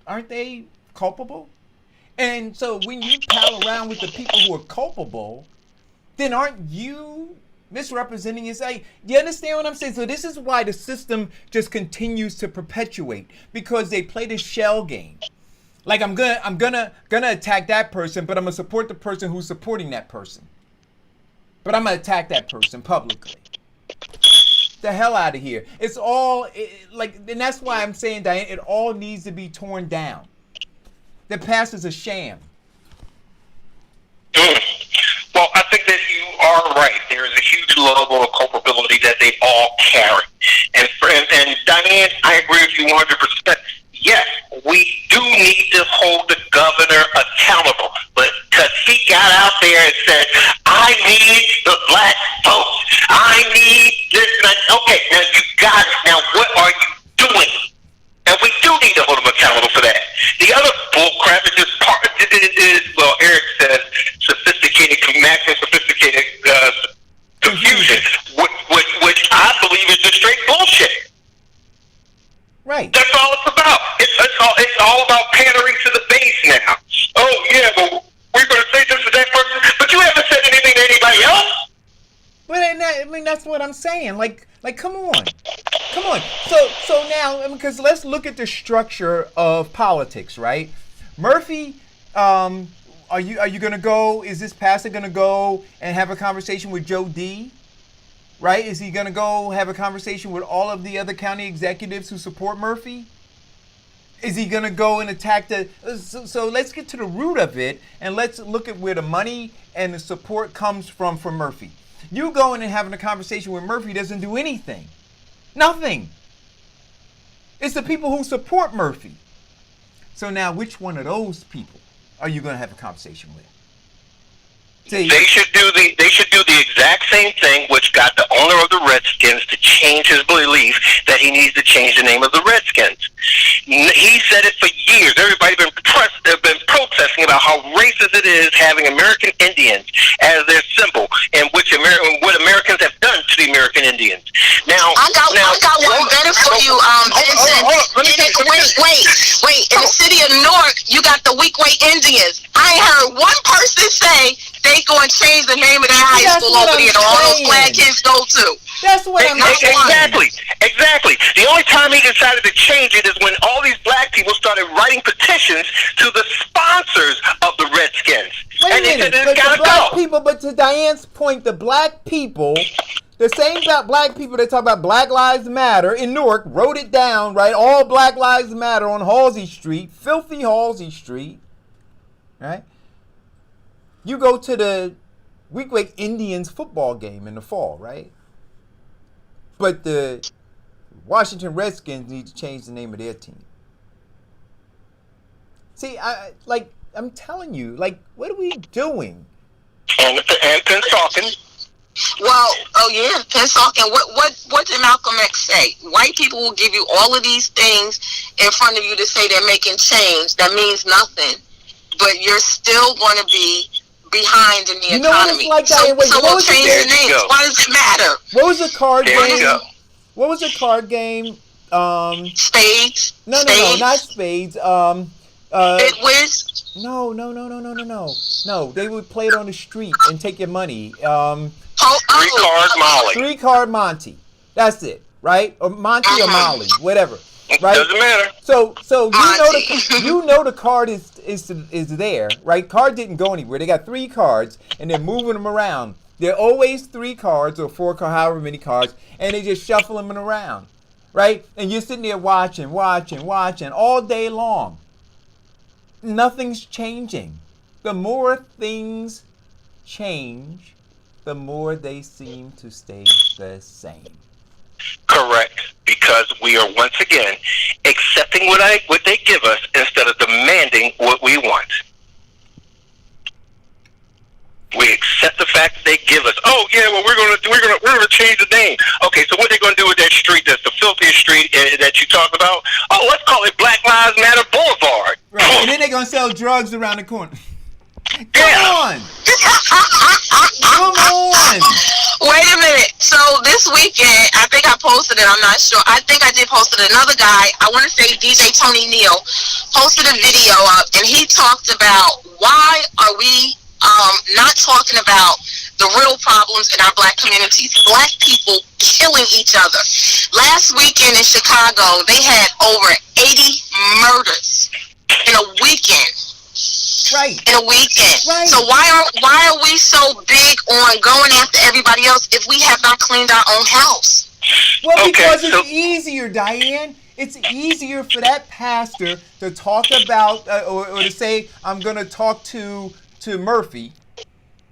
aren't they culpable? And so when you pal around with the people who are culpable, then aren't you misrepresenting his? Do you understand what I'm saying? So this is why the system just continues to perpetuate, because they play this shell game. Like I'm gonna attack that person, but I'm gonna support the person who's supporting that person. But I'm gonna attack that person publicly. The hell out of here. It's all and that's why I'm saying, Diane, it all needs to be torn down. The past is a sham. Well, I think that you are right. There is a huge level of culpability that they all carry. And Diane, I agree with you 100%. Yes, we do need to hold the governor accountable, but because he got out there and said, I need the black vote. I need this. Okay, now you got it. Now what are you doing? And we do need to hold him accountable for that. The other bull crap is just part of it is, well, Eric says, maximum sophisticated confusion, which I believe is just straight bullshit. Right. That's all it's about. It's all about pandering to the base now. Oh, yeah, well, we're going to say this to that person, but you haven't said anything to anybody else. But I mean, that's what I'm saying. Like, come on. So now, because let's look at the structure of politics, right? Murphy, are you gonna go? Is this pastor gonna go and have a conversation with Joe D? Right? Is he gonna go have a conversation with all of the other county executives who support Murphy? Is he gonna go and attack the? So let's get to the root of it, and let's look at where the money and the support comes from for Murphy. You going and having a conversation with Murphy doesn't do anything. Nothing. It's the people who support Murphy. So now, which one of those people are you going to have a conversation with? See, They should do the exact same thing, which got the owner of the Redskins to change his belief that he needs to change the name of the Redskins. He said it for years. Everybody been protesting about how racist it is having American Indians as their symbol, and what Americans have done to the American Indians. Now, I got one better for you, Vincent. Wait. In the city of Newark, you got the Weequay Indians. I ain't heard one person say they going to change the name of their high school over there that all those black kids go to. that's what I'm saying. Exactly. The only time he decided to change it is when all these black people started writing petitions to the sponsors of the Redskins. Wait And a they said minute, it's but the gotta black go. people, but to Diane's point, the black people, the same black people that talk about Black Lives Matter in Newark wrote it down, right? All Black Lives Matter on Halsey Street, filthy Halsey Street, right? You go to the Weequay Indians football game in the fall, right? But the Washington Redskins need to change the name of their team. See, I'm telling you, what are we doing? And Pennsauken. Well, Pennsauken. What did Malcolm X say? White people will give you all of these things in front of you to say they're making change. That means nothing. But you're still going to be behind in the economy. What it's like, so we'll change the names. Why does it matter? What was the card There you game? go. What was the card game? Spades? No, not spades. It was No. They would play it on the street and take your money. Three Card Monty. That's it, right? Or Monty or Molly, whatever. Right? Doesn't matter. So you know the card is there, right? Card didn't go anywhere. They got 3 cards and they're moving them around. There are always 3 cards or 4 cards, however many cards, and they just shuffle them around, right? And you're sitting there watching all day long. Nothing's changing. The more things change, the more they seem to stay the same. Correct. Because we are once again accepting what they give us instead of demanding what we want. We accept the fact that they give us. Oh yeah, well we're gonna change the name. Okay, so what are they gonna do with that street? That's the filthiest street that you talk about. Oh, let's call it Black Lives Matter Boulevard. Right, and then they're gonna sell drugs around the corner. Come on. Wait a minute. So this weekend, I think I posted it. I'm not sure. I think I did post it. Another guy, I want to say DJ Tony Neal, posted a video up, and he talked about why are we not talking about the real problems in our black communities. Black people killing each other. Last weekend in Chicago, they had over 80 murders in a weekend. Right. In a weekend. Right. So why are we so big on going after everybody else if we have not cleaned our own house? Well, because it's easier, Diane. It's easier for that pastor to talk about or to say, I'm going to talk to Murphy,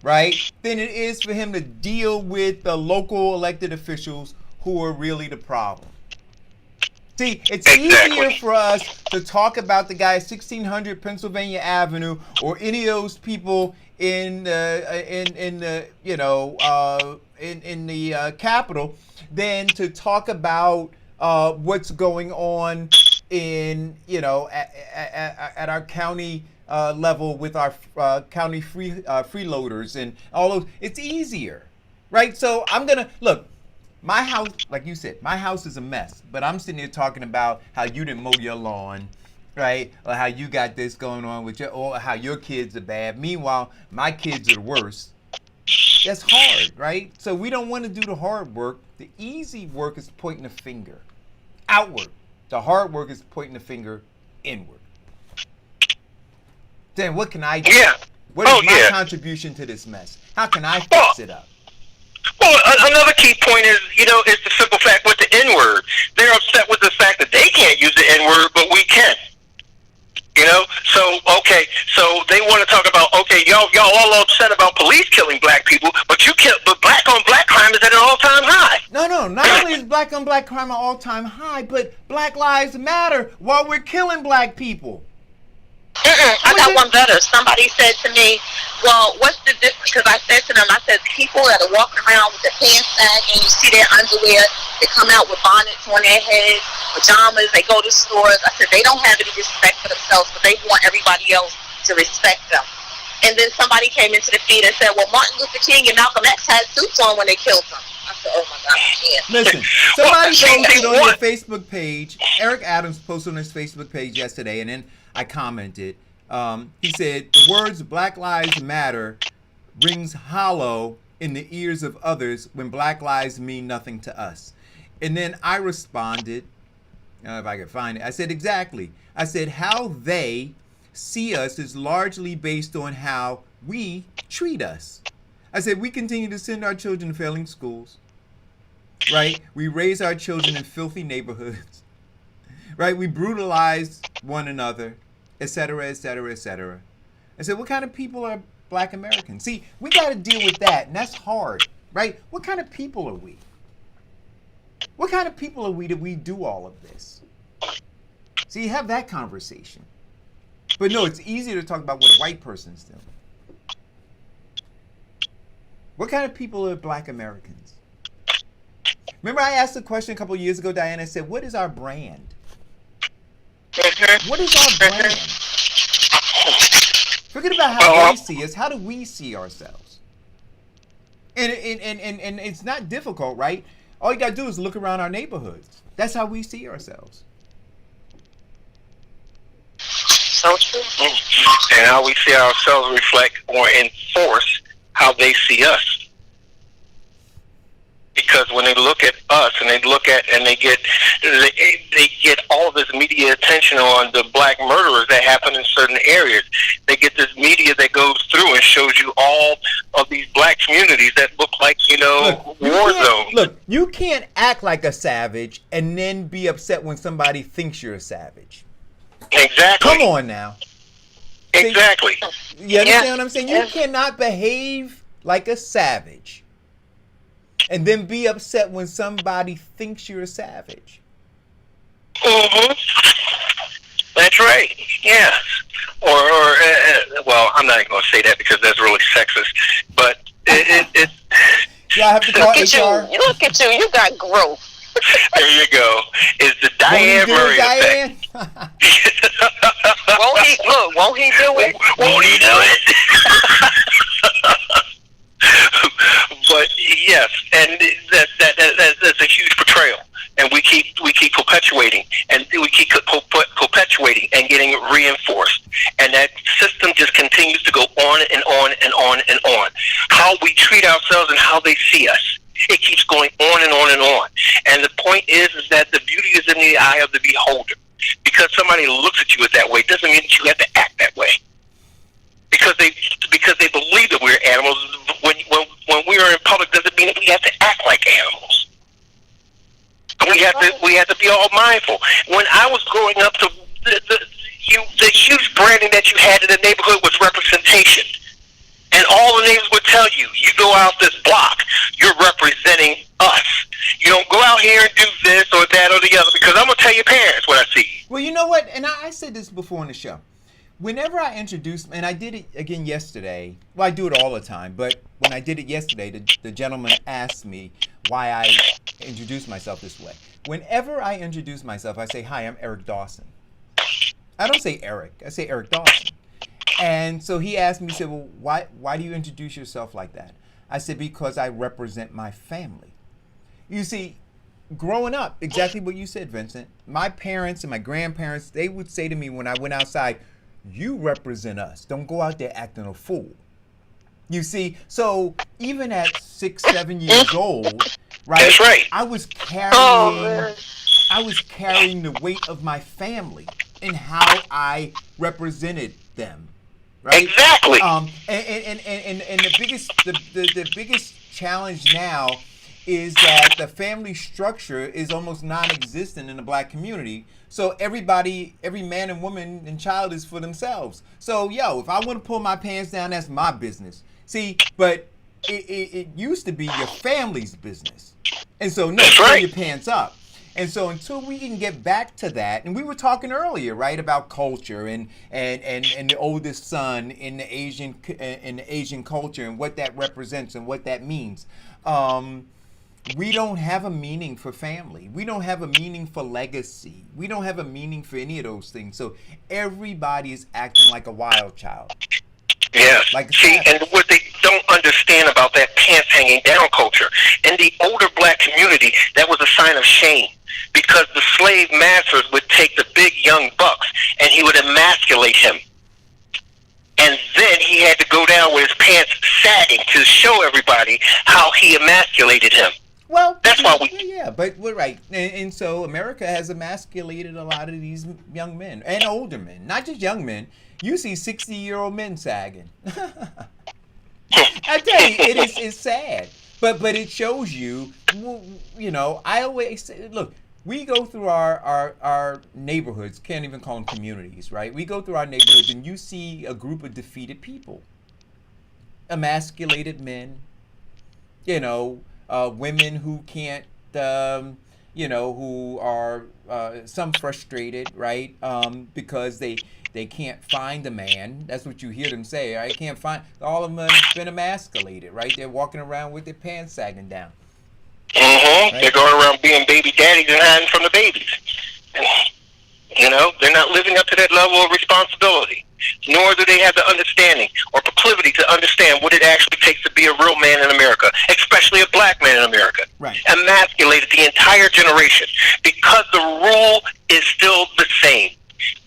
right, than it is for him to deal with the local elected officials who are really the problem. See, it's easier for us to talk about the guy at 1600 Pennsylvania Avenue or any of those people in the Capitol than to talk about what's going on in at our county level with our county freeloaders and all those. It's easier, right? So I'm gonna look. My house, like you said, my house is a mess, but I'm sitting here talking about how you didn't mow your lawn, right? Or how you got this going on with or how your kids are bad. Meanwhile, my kids are the worst. That's hard, right? So we don't want to do the hard work. The easy work is pointing the finger outward. The hard work is pointing the finger inward. Then what can I do? Yeah. What is my yeah. contribution to this mess? How can I fix it up? Well, another key point is, is the simple fact with the N-word. They're upset with the fact that they can't use the N-word, but we can. So they want to talk about, y'all all upset about police killing black people, but but black on black crime is at an all-time high. No, not only is black on black crime an all-time high, but Black Lives Matter while we're killing black people. I got one better. Somebody said to me, well, what's the difference? Because I said to them, people that are walking around with their pants sagging, you see their underwear, they come out with bonnets on their heads, pajamas, they go to stores. I said, they don't have any respect for themselves, but they want everybody else to respect them. And then somebody came into the feed and said, well, Martin Luther King and Malcolm X had suits on when they killed them. I said, oh my God, I can't. Listen, somebody posted on your Facebook page, Eric Adams posted on his Facebook page yesterday, and then I commented. He said, the words Black Lives Matter rings hollow in the ears of others when black lives mean nothing to us. And then I responded, if I could find it, I said, exactly. I said, how they see us is largely based on how we treat us. I said, we continue to send our children to failing schools, right? We raise our children in filthy neighborhoods, right? We brutalize one another, etc., etc., etc. I said, what kind of people are black Americans? See, we got to deal with that, and that's hard, right? What kind of people are we? What kind of people are we that we do all of this? So you have that conversation. But no, it's easier to talk about what a white person's doing. What kind of people are black Americans? Remember I asked a question a couple of years ago, Diana, I said, what is our brand? What is our brand? Forget about how they see us. How do we see ourselves? And it's not difficult, right? All you got to do is look around our neighborhoods. That's how we see ourselves. So true. And how we see ourselves reflect or enforce how they see us. Because when they look at us and they get all this media attention on the black murderers that happen in certain areas. They get this media that goes through and shows you all of these black communities that look like, war zones. Look, you can't act like a savage and then be upset when somebody thinks you're a savage. Exactly. Come on now. Exactly. You understand what I'm saying? You cannot behave like a savage and then be upset when somebody thinks you're a savage. Mm-hmm. That's right. Yeah. Well, I'm not even going to say that because that's really sexist. But it yeah, I have to call HR. Look at you. You got growth. There you go. It's the Diane Murray effect. Won't he do it? Won't he do it? But yes, and that's a huge betrayal, and we keep perpetuating, and we keep perpetuating and getting reinforced, and that system just continues to go on and on and on and on. How we treat ourselves and how they see us, it keeps going on and on and on. And the point is that the beauty is in the eye of the beholder. Because somebody looks at you that way doesn't mean that you have to act that way. Because they believe that we're animals. When we are in public, doesn't mean that we have to act like animals. We have to be all mindful. When I was growing up, the huge branding that you had in the neighborhood was representation, and all the neighbors would tell you, you go out this block, you're representing us. You don't go out here and do this or that or the other, because I'm gonna tell your parents what I see. Well, you know what? And I said this before on the show. Whenever I introduce, and I did it again yesterday, well, I do it all the time, but when I did it yesterday, the gentleman asked me why I introduce myself this way. Whenever I introduce myself, I say, hi, I'm Eric Dawson. I don't say Eric, I say Eric Dawson. And so he asked me, he said, well, why do you introduce yourself like that? I said, because I represent my family. You see, growing up, exactly what you said, Vincent, my parents and my grandparents, they would say to me when I went outside, you represent us. Don't go out there acting a fool. You see, so even at 6, 7 years old, right? That's right. I was carrying the weight of my family and how I represented them, right? Exactly. And the biggest challenge now is that the family structure is almost non-existent in the black community. So everybody, every man and woman and child is for themselves. So if I want to pull my pants down, that's my business. See, but it used to be your family's business, and so no, That's pull right. your pants up. And so until we can get back to that, and we were talking earlier, right, about culture and the oldest son in the Asian culture and what that represents and what that means. We don't have a meaning for family. We don't have a meaning for legacy. We don't have a meaning for any of those things. So everybody is acting like a wild child. Yes. Like a See, savage. and what they don't understand about that pants hanging down culture, in the older black community, that was a sign of shame, because the slave masters would take the big young bucks and he would emasculate him. And then he had to go down with his pants sagging to show everybody how he emasculated him. Well, That's why we... yeah, but we're right. And so America has emasculated a lot of these young men and older men, not just young men. You see 60-year-old men sagging. I tell you, it's sad. But it shows you, I always say, look, we go through our neighborhoods, can't even call them communities, right? We go through our neighborhoods and you see a group of defeated people. Emasculated men, women who can't, who are some frustrated, right? Because they can't find a man. That's what you hear them say. I can't find. All of them have been emasculated, right? They're walking around with their pants sagging down. Mm-hmm. Right? They're going around being baby daddies and hiding from the babies. They're not living up to that level of responsibility. Nor do they have the understanding or proclivity to understand what it actually takes to be a real man in America, especially a black man in America. Right. Emasculated the entire generation because the rule is still the same.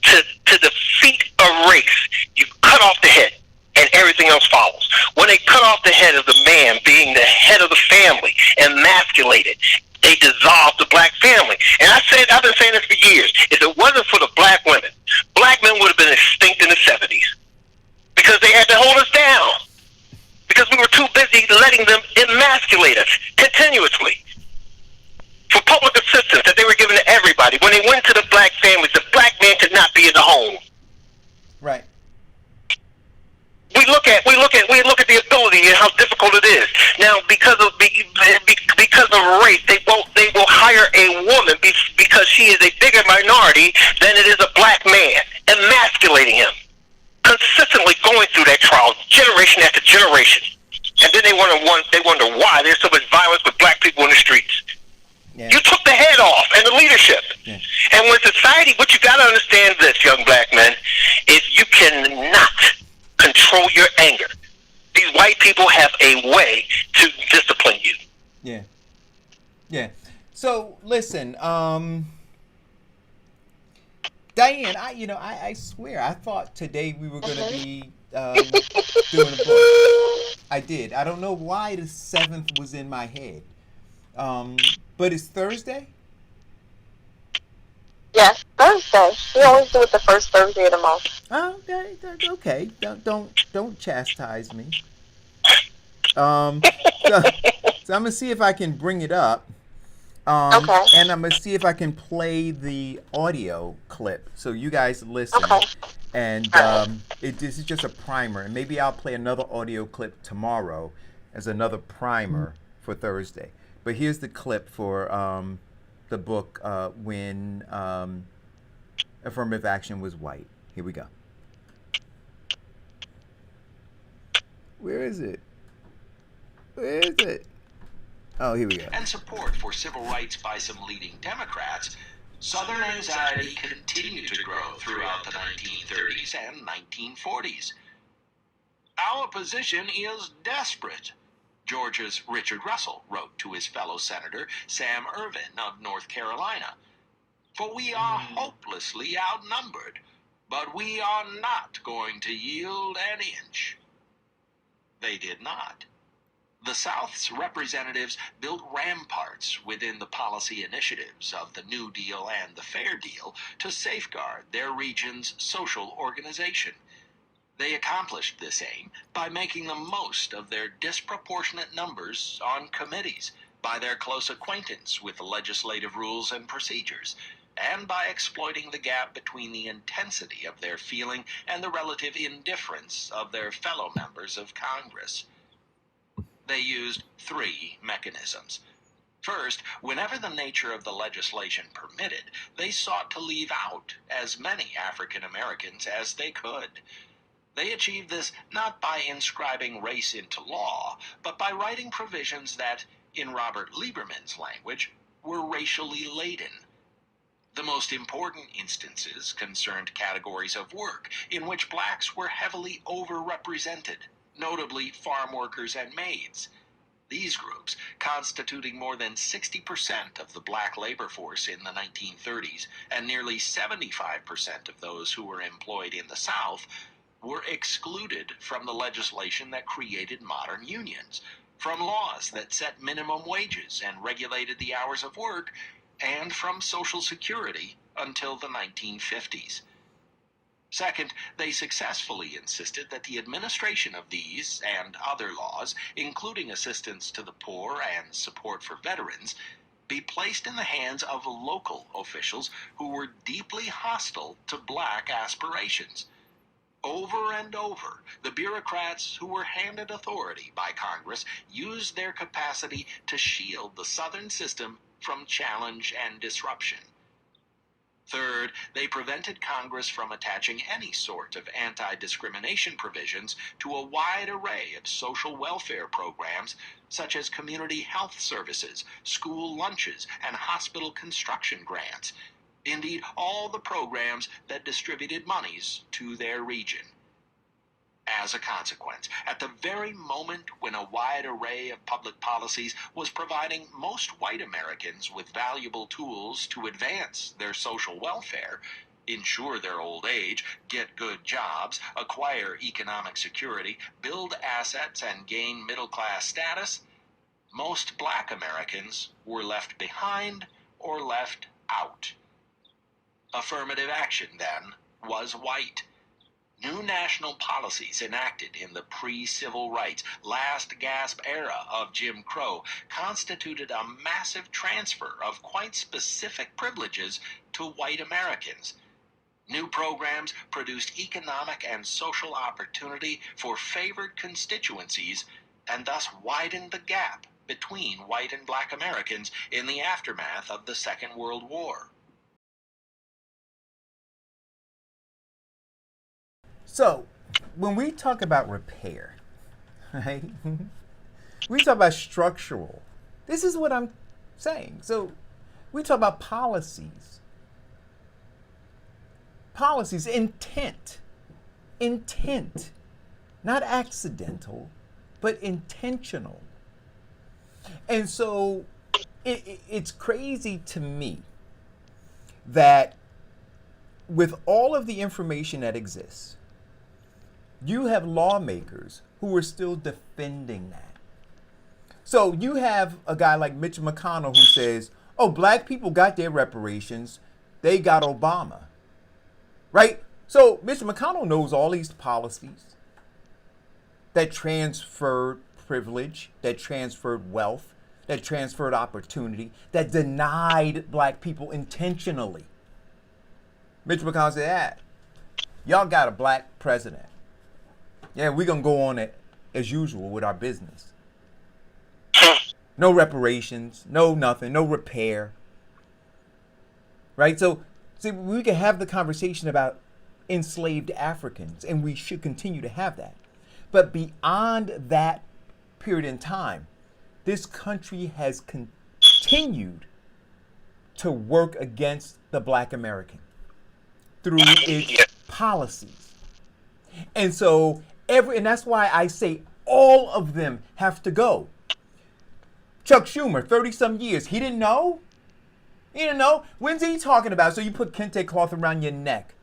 To defeat a race, you cut off the head and everything else follows. When they cut off the head of the man being the head of the family, emasculated, they dissolved the black family. And I've been saying this for years. If it wasn't for the black women, black men would have been extinct in the 70s because they had to hold us down because we were too busy letting them emasculate us continuously. For public assistance that they were giving to everybody. When they went to the black families, the black man could not be in the home. Right. We look at the ability and how difficult it is. Now, because of race, they will hire a woman because she is a bigger minority than it is a black man, emasculating him, consistently going through that trial, generation after generation, and then they wonder why there's so much violence with black people in the streets. Yeah. You took the head off and the leadership. Yeah. And when society, what you got to understand this, young black men, is you cannot control your anger. These white people have a way to discipline you. Yeah. Yeah. So listen, Diane, I swear I thought today we were going to be doing a book. I did. I don't know why the 7th was in my head. But it's Thursday? Yes, Thursday. We always do it the first Thursday of the month. Oh, okay. Don't chastise me. So I'm gonna see if I can bring it up. Okay. And I'm gonna see if I can play the audio clip so you guys listen. Okay. And this is just a primer, and maybe I'll play another audio clip tomorrow as another primer for Thursday. But here's the clip for the book when affirmative action was white. Here we go. Where is it? Oh, here we go. And support for civil rights by some leading Democrats, Southern anxiety continued to grow throughout the 1930s and 1940s. Our position is desperate, Georgia's Richard Russell wrote to his fellow Senator Sam Ervin of North Carolina. For we are hopelessly outnumbered, but we are not going to yield an inch. They did not. The South's representatives built ramparts within the policy initiatives of the New Deal and the Fair Deal to safeguard their region's social organization. They accomplished this aim by making the most of their disproportionate numbers on committees, by their close acquaintance with the legislative rules and procedures, and by exploiting the gap between the intensity of their feeling and the relative indifference of their fellow members of Congress. They used three mechanisms. First, whenever the nature of the legislation permitted, they sought to leave out as many African Americans as they could. They achieved this not by inscribing race into law, but by writing provisions that, in Robert Lieberman's language, were racially laden. The most important instances concerned categories of work in which blacks were heavily overrepresented, notably farm workers and maids. These groups, constituting more than 60% of the black labor force in the 1930s and nearly 75% of those who were employed in the South, were excluded from the legislation that created modern unions, from laws that set minimum wages and regulated the hours of work, and from Social Security until the 1950s. Second, they successfully insisted that the administration of these and other laws, including assistance to the poor and support for veterans, be placed in the hands of local officials who were deeply hostile to black aspirations. Over and over, the bureaucrats who were handed authority by Congress used their capacity to shield the Southern system from challenge and disruption. Third, they prevented Congress from attaching any sort of anti-discrimination provisions to a wide array of social welfare programs such as community health services, school lunches, and hospital construction grants. Indeed, all the programs that distributed monies to their region. As a consequence, at the very moment when a wide array of public policies was providing most white Americans with valuable tools to advance their social welfare, ensure their old age, get good jobs, acquire economic security, build assets, and gain middle-class status, most black Americans were left behind or left out. Affirmative action, then, was white. New national policies enacted in the pre-civil rights, last-gasp era of Jim Crow constituted a massive transfer of quite specific privileges to white Americans. New programs produced economic and social opportunity for favored constituencies and thus widened the gap between white and black Americans in the aftermath of the Second World War. So, when we talk about repair, right, we talk about structural. This is what I'm saying. So, we talk about policies. Policies, intent. Intent. Not accidental, but intentional. And so, it's crazy to me that with all of the information that exists, you have lawmakers who are still defending that. So you have a guy like Mitch McConnell who says, oh, black people got their reparations. They got Obama. Right? So Mitch McConnell knows all these policies that transferred privilege, that transferred wealth, that transferred opportunity, that denied black people intentionally. Mitch McConnell said, y'all got a black president. Yeah, we're going to go on it as usual with our business. No reparations, no nothing, no repair. Right? So, see, we can have the conversation about enslaved Africans, and we should continue to have that. But beyond that period in time, this country has continued to work against the black American through its policies. And so, and that's why I say all of them have to go. Chuck Schumer, 30-some years, he didn't know? He didn't know? When's he talking about? So you put kente cloth around your neck.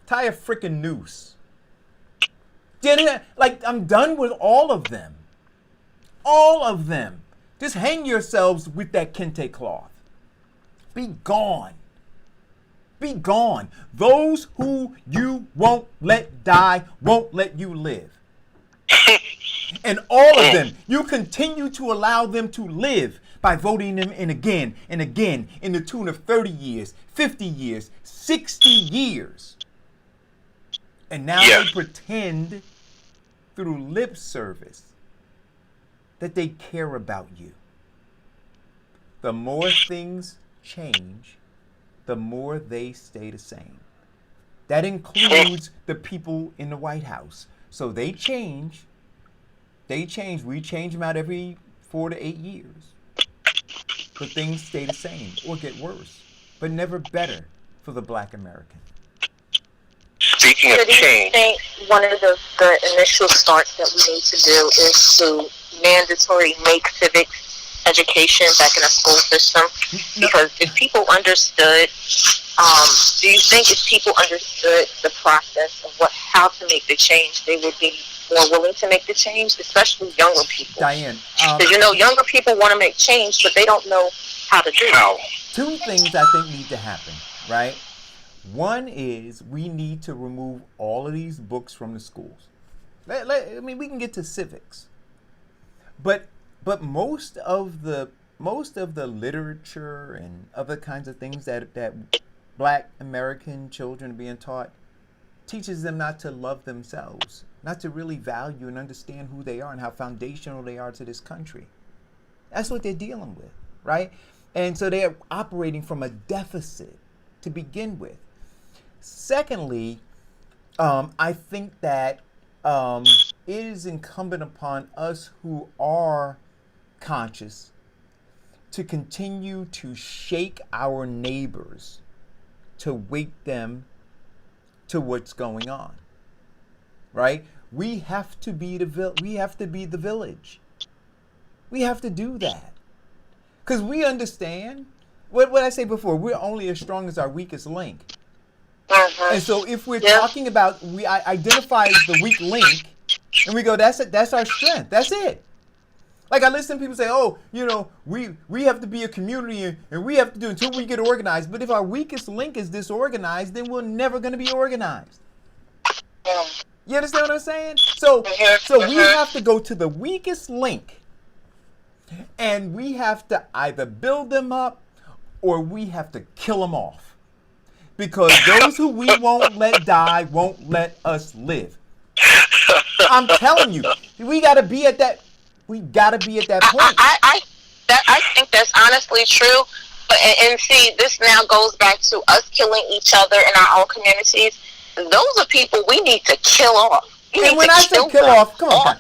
Tie a freaking noose. Like, I'm done with all of them. All of them. Just hang yourselves with that kente cloth. Be gone. Be gone. Those who you won't let die won't let you live. And all of them, you continue to allow them to live by voting them in again and again in the tune of 30 years, 50 years, 60 years. And now they pretend through lip service that they care about you. The more things change, the more they stay the same. That includes the people in the White House. So they change. We change them out every 4 to 8 years. But things stay the same or get worse, but never better for the Black American. Speaking of So do you change, think one of the initial starts that we need to do is to mandatory make civics education back in the school system? Because if people understood, do you think if people understood the process of how to make the change, they would be more willing to make the change, especially younger people? Diane, because younger people want to make change, but they don't know how to do it. Two things I think need to happen, right? One is we need to remove all of these books from the schools. I mean, we can get to civics, but most of the literature and other kinds of things that Black American children are being taught teaches them not to love themselves, not to really value and understand who they are and how foundational they are to this country. That's what they're dealing with, right? And so they're operating from a deficit to begin with. Secondly, I think that it is incumbent upon us who are conscious to continue to shake our neighbors, to wake them to what's going on, right? We have to be the village. We have to do that because we understand what I say before. We're only as strong as our weakest link. And so if we're talking about, we identify as the weak link, and we go, that's it, that's our strength, that's it. Like I listen to people say, oh, we have to be a community and we have to do it until we get organized. But if our weakest link is disorganized, then we're never going to be organized. You understand what I'm saying? So we have to go to the weakest link, and we have to either build them up or we have to kill them off. Because those who we won't let die won't let us live. I'm telling you, we got to be at that. We got to be at that point. I think that's honestly true. And see, this now goes back to us killing each other in our own communities. Those are people we need to kill off. And when I say kill off, come on.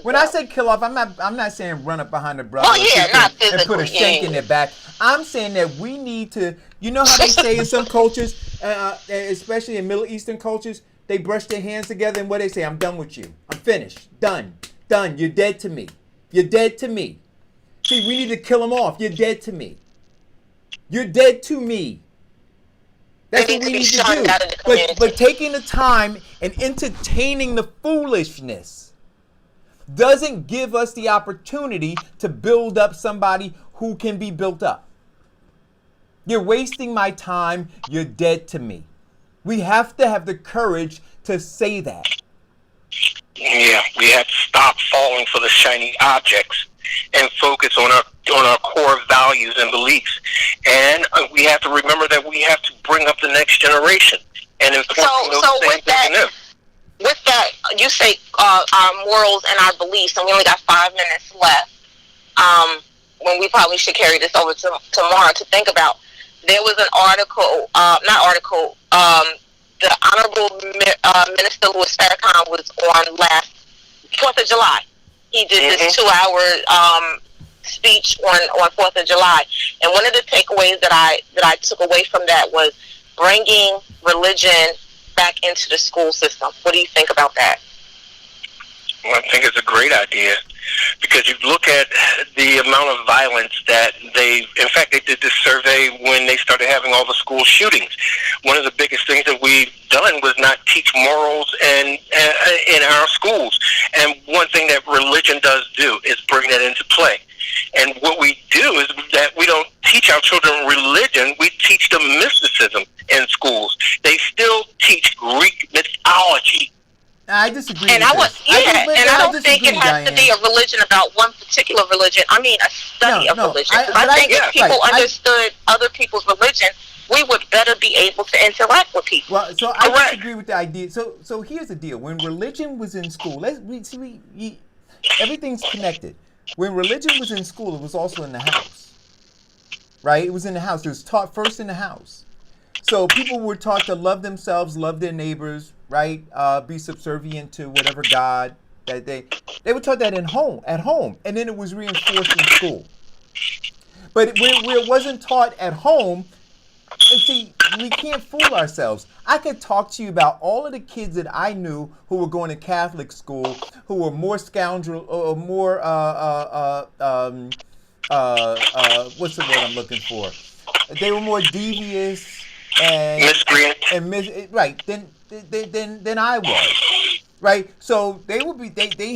When I them. say kill off, I'm not saying run up behind the brother and put a shank in their back. I'm saying that we need to. You know how they say in some cultures, especially in Middle Eastern cultures, they brush their hands together and what they say, I'm done with you. I'm finished. Done. You're dead to me. You're dead to me. See, we need to kill them off. You're dead to me. You're dead to me. That's what we need to do. But taking the time and entertaining the foolishness doesn't give us the opportunity to build up somebody who can be built up. You're wasting my time. You're dead to me. We have to have the courage to say that. Yeah, we have to stop falling for the shiny objects and focus on our core values and beliefs. And we have to remember that we have to bring up the next generation and enforce those same things in them. With that, you say our morals and our beliefs, and we only got 5 minutes left. When we probably should carry this over to tomorrow to think about. There was an article, the Honorable Minister Louis Farrakhan was on last 4th of July. He did this 2-hour speech on 4th of July. And one of the takeaways that I took away from that was bringing religion back into the school system. What do you think about that? Well, I think it's a great idea because you look at the amount of violence that they did this survey when they started having all the school shootings. One of the biggest things that we've done was not teach morals in our schools. And one thing that religion does do is bring that into play. And what we do is that we don't teach our children religion, we teach them mysticism in schools. They still teach Greek mythology. I disagree. And with I was, this. I don't think disagree, it has to be a religion about one particular religion. I mean, a study of religion. I think if people understood other people's religion, we would better be able to interact with people. Well, so I disagree with the idea. So here's the deal: when religion was in school, everything's connected. When religion was in school, it was also in the house, right? It was in the house. It was taught first in the house. So people were taught to love themselves, love their neighbors, right? Be subservient to whatever God that they were taught that at home, and then it was reinforced in school. But where it wasn't taught at home, and see, we can't fool ourselves. I could talk to you about all of the kids that I knew who were going to Catholic school, who were more scoundrel or more what's the word I'm looking for? They were more devious and miscreant, right than I was, right? So they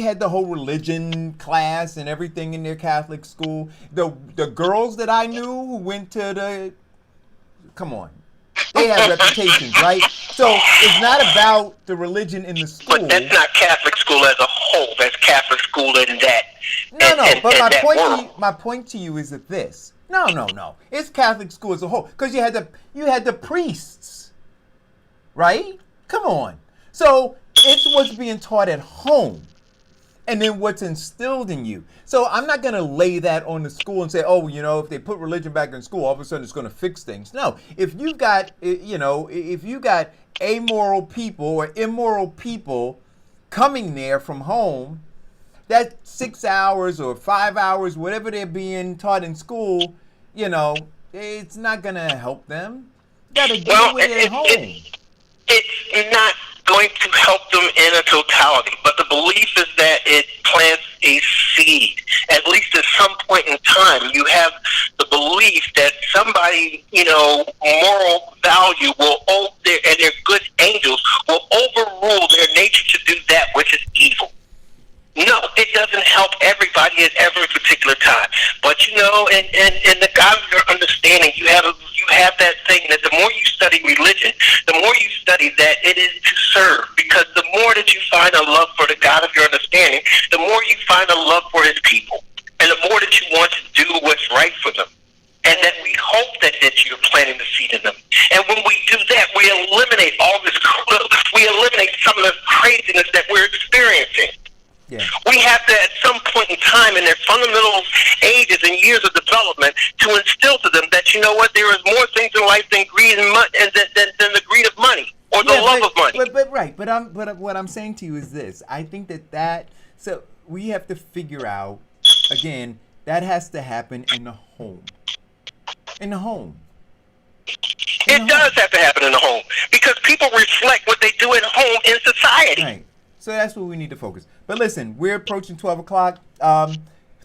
had the whole religion class and everything in their Catholic school. The girls that I knew who went to come on, they have reputations, right? So it's not about the religion in the school. But that's not Catholic school as a whole. That's Catholic school in that. But my point to you is that this. No. It's Catholic school as a whole because you had the priests, right? Come on. So it's what's being taught at home, and then what's instilled in you. So I'm not going to lay that on the school and say, oh, if they put religion back in school, all of a sudden it's going to fix things. No, if you got amoral people or immoral people coming there from home, that 6 hours or 5 hours, whatever they're being taught in school, it's not going to help them. You got to deal with it at home. It's not going to help them in a totality, but the belief is that it plants a seed. At least at some point in time, you have the belief that somebody, moral value and their good angels will overrule their nature to do that which is evil. No, it doesn't help everybody at every particular time. But in the God of your understanding, you have that thing that the more you study religion, the more you study that it is to serve. Because the more that you find a love for the God of your understanding, the more you find a love for His people, and the more that you want to do what's right for them. And that we hope that you're planting the seed in them. And when we do that, we eliminate some of the craziness that we're experiencing. Yeah. We have to, at some point in time in their fundamental ages and years of development, to instill to them that, there is more things in life than greed and than the greed of money or the love of money. But what I'm saying to you is this. I think so we have to figure out, again, that has to happen in the home. In the home. It does have to happen in the home because people reflect what they do at home in society. Right. So that's what we need to focus. But listen, we're approaching 12 o'clock.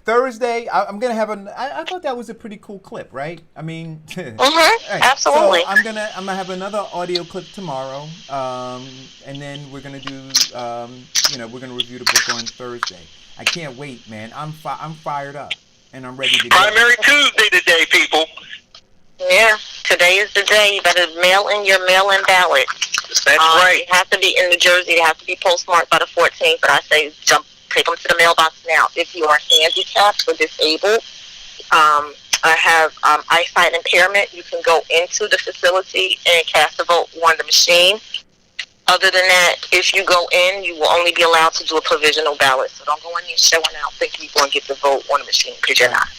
Thursday, I'm going to have I thought that was a pretty cool clip, right? I mean, right. Absolutely. So I'm gonna have another audio clip tomorrow. And then we're going to do, we're going to review the book on Thursday. I can't wait, man. I'm fired up and I'm ready to go. Primary Tuesday today, people. Yeah, today is the day. You better mail in your mail-in ballot. That's right. It has to be in New Jersey. It has to be postmarked by the 14th. But I say take them to the mailbox now. If you are handicapped or disabled, I have eyesight impairment, you can go into the facility and cast a vote on the machine. Other than that, if you go in, you will only be allowed to do a provisional ballot. So don't go in there showing out thinking you're going to get the vote on the machine because you're not.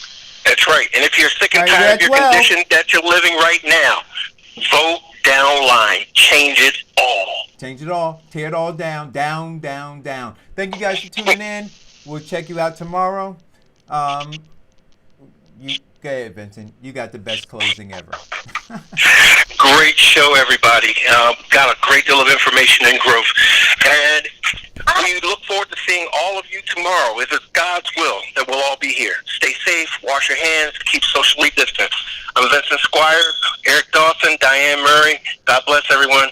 That's right. And if you're sick and tired of your condition that you're living right now, vote down line. Change it all. Change it all. Tear it all down. Down, down, down. Thank you guys for tuning in. We'll check you out tomorrow. Go ahead, Vincent. You got the best closing ever. Great show, everybody. Got a great deal of information and growth. And we look forward to seeing all of you tomorrow. If it's God's will that we'll all be here. Stay safe, wash your hands, keep socially distant. I'm Vincent Squire, Eric Dawson, Diane Murray. God bless everyone.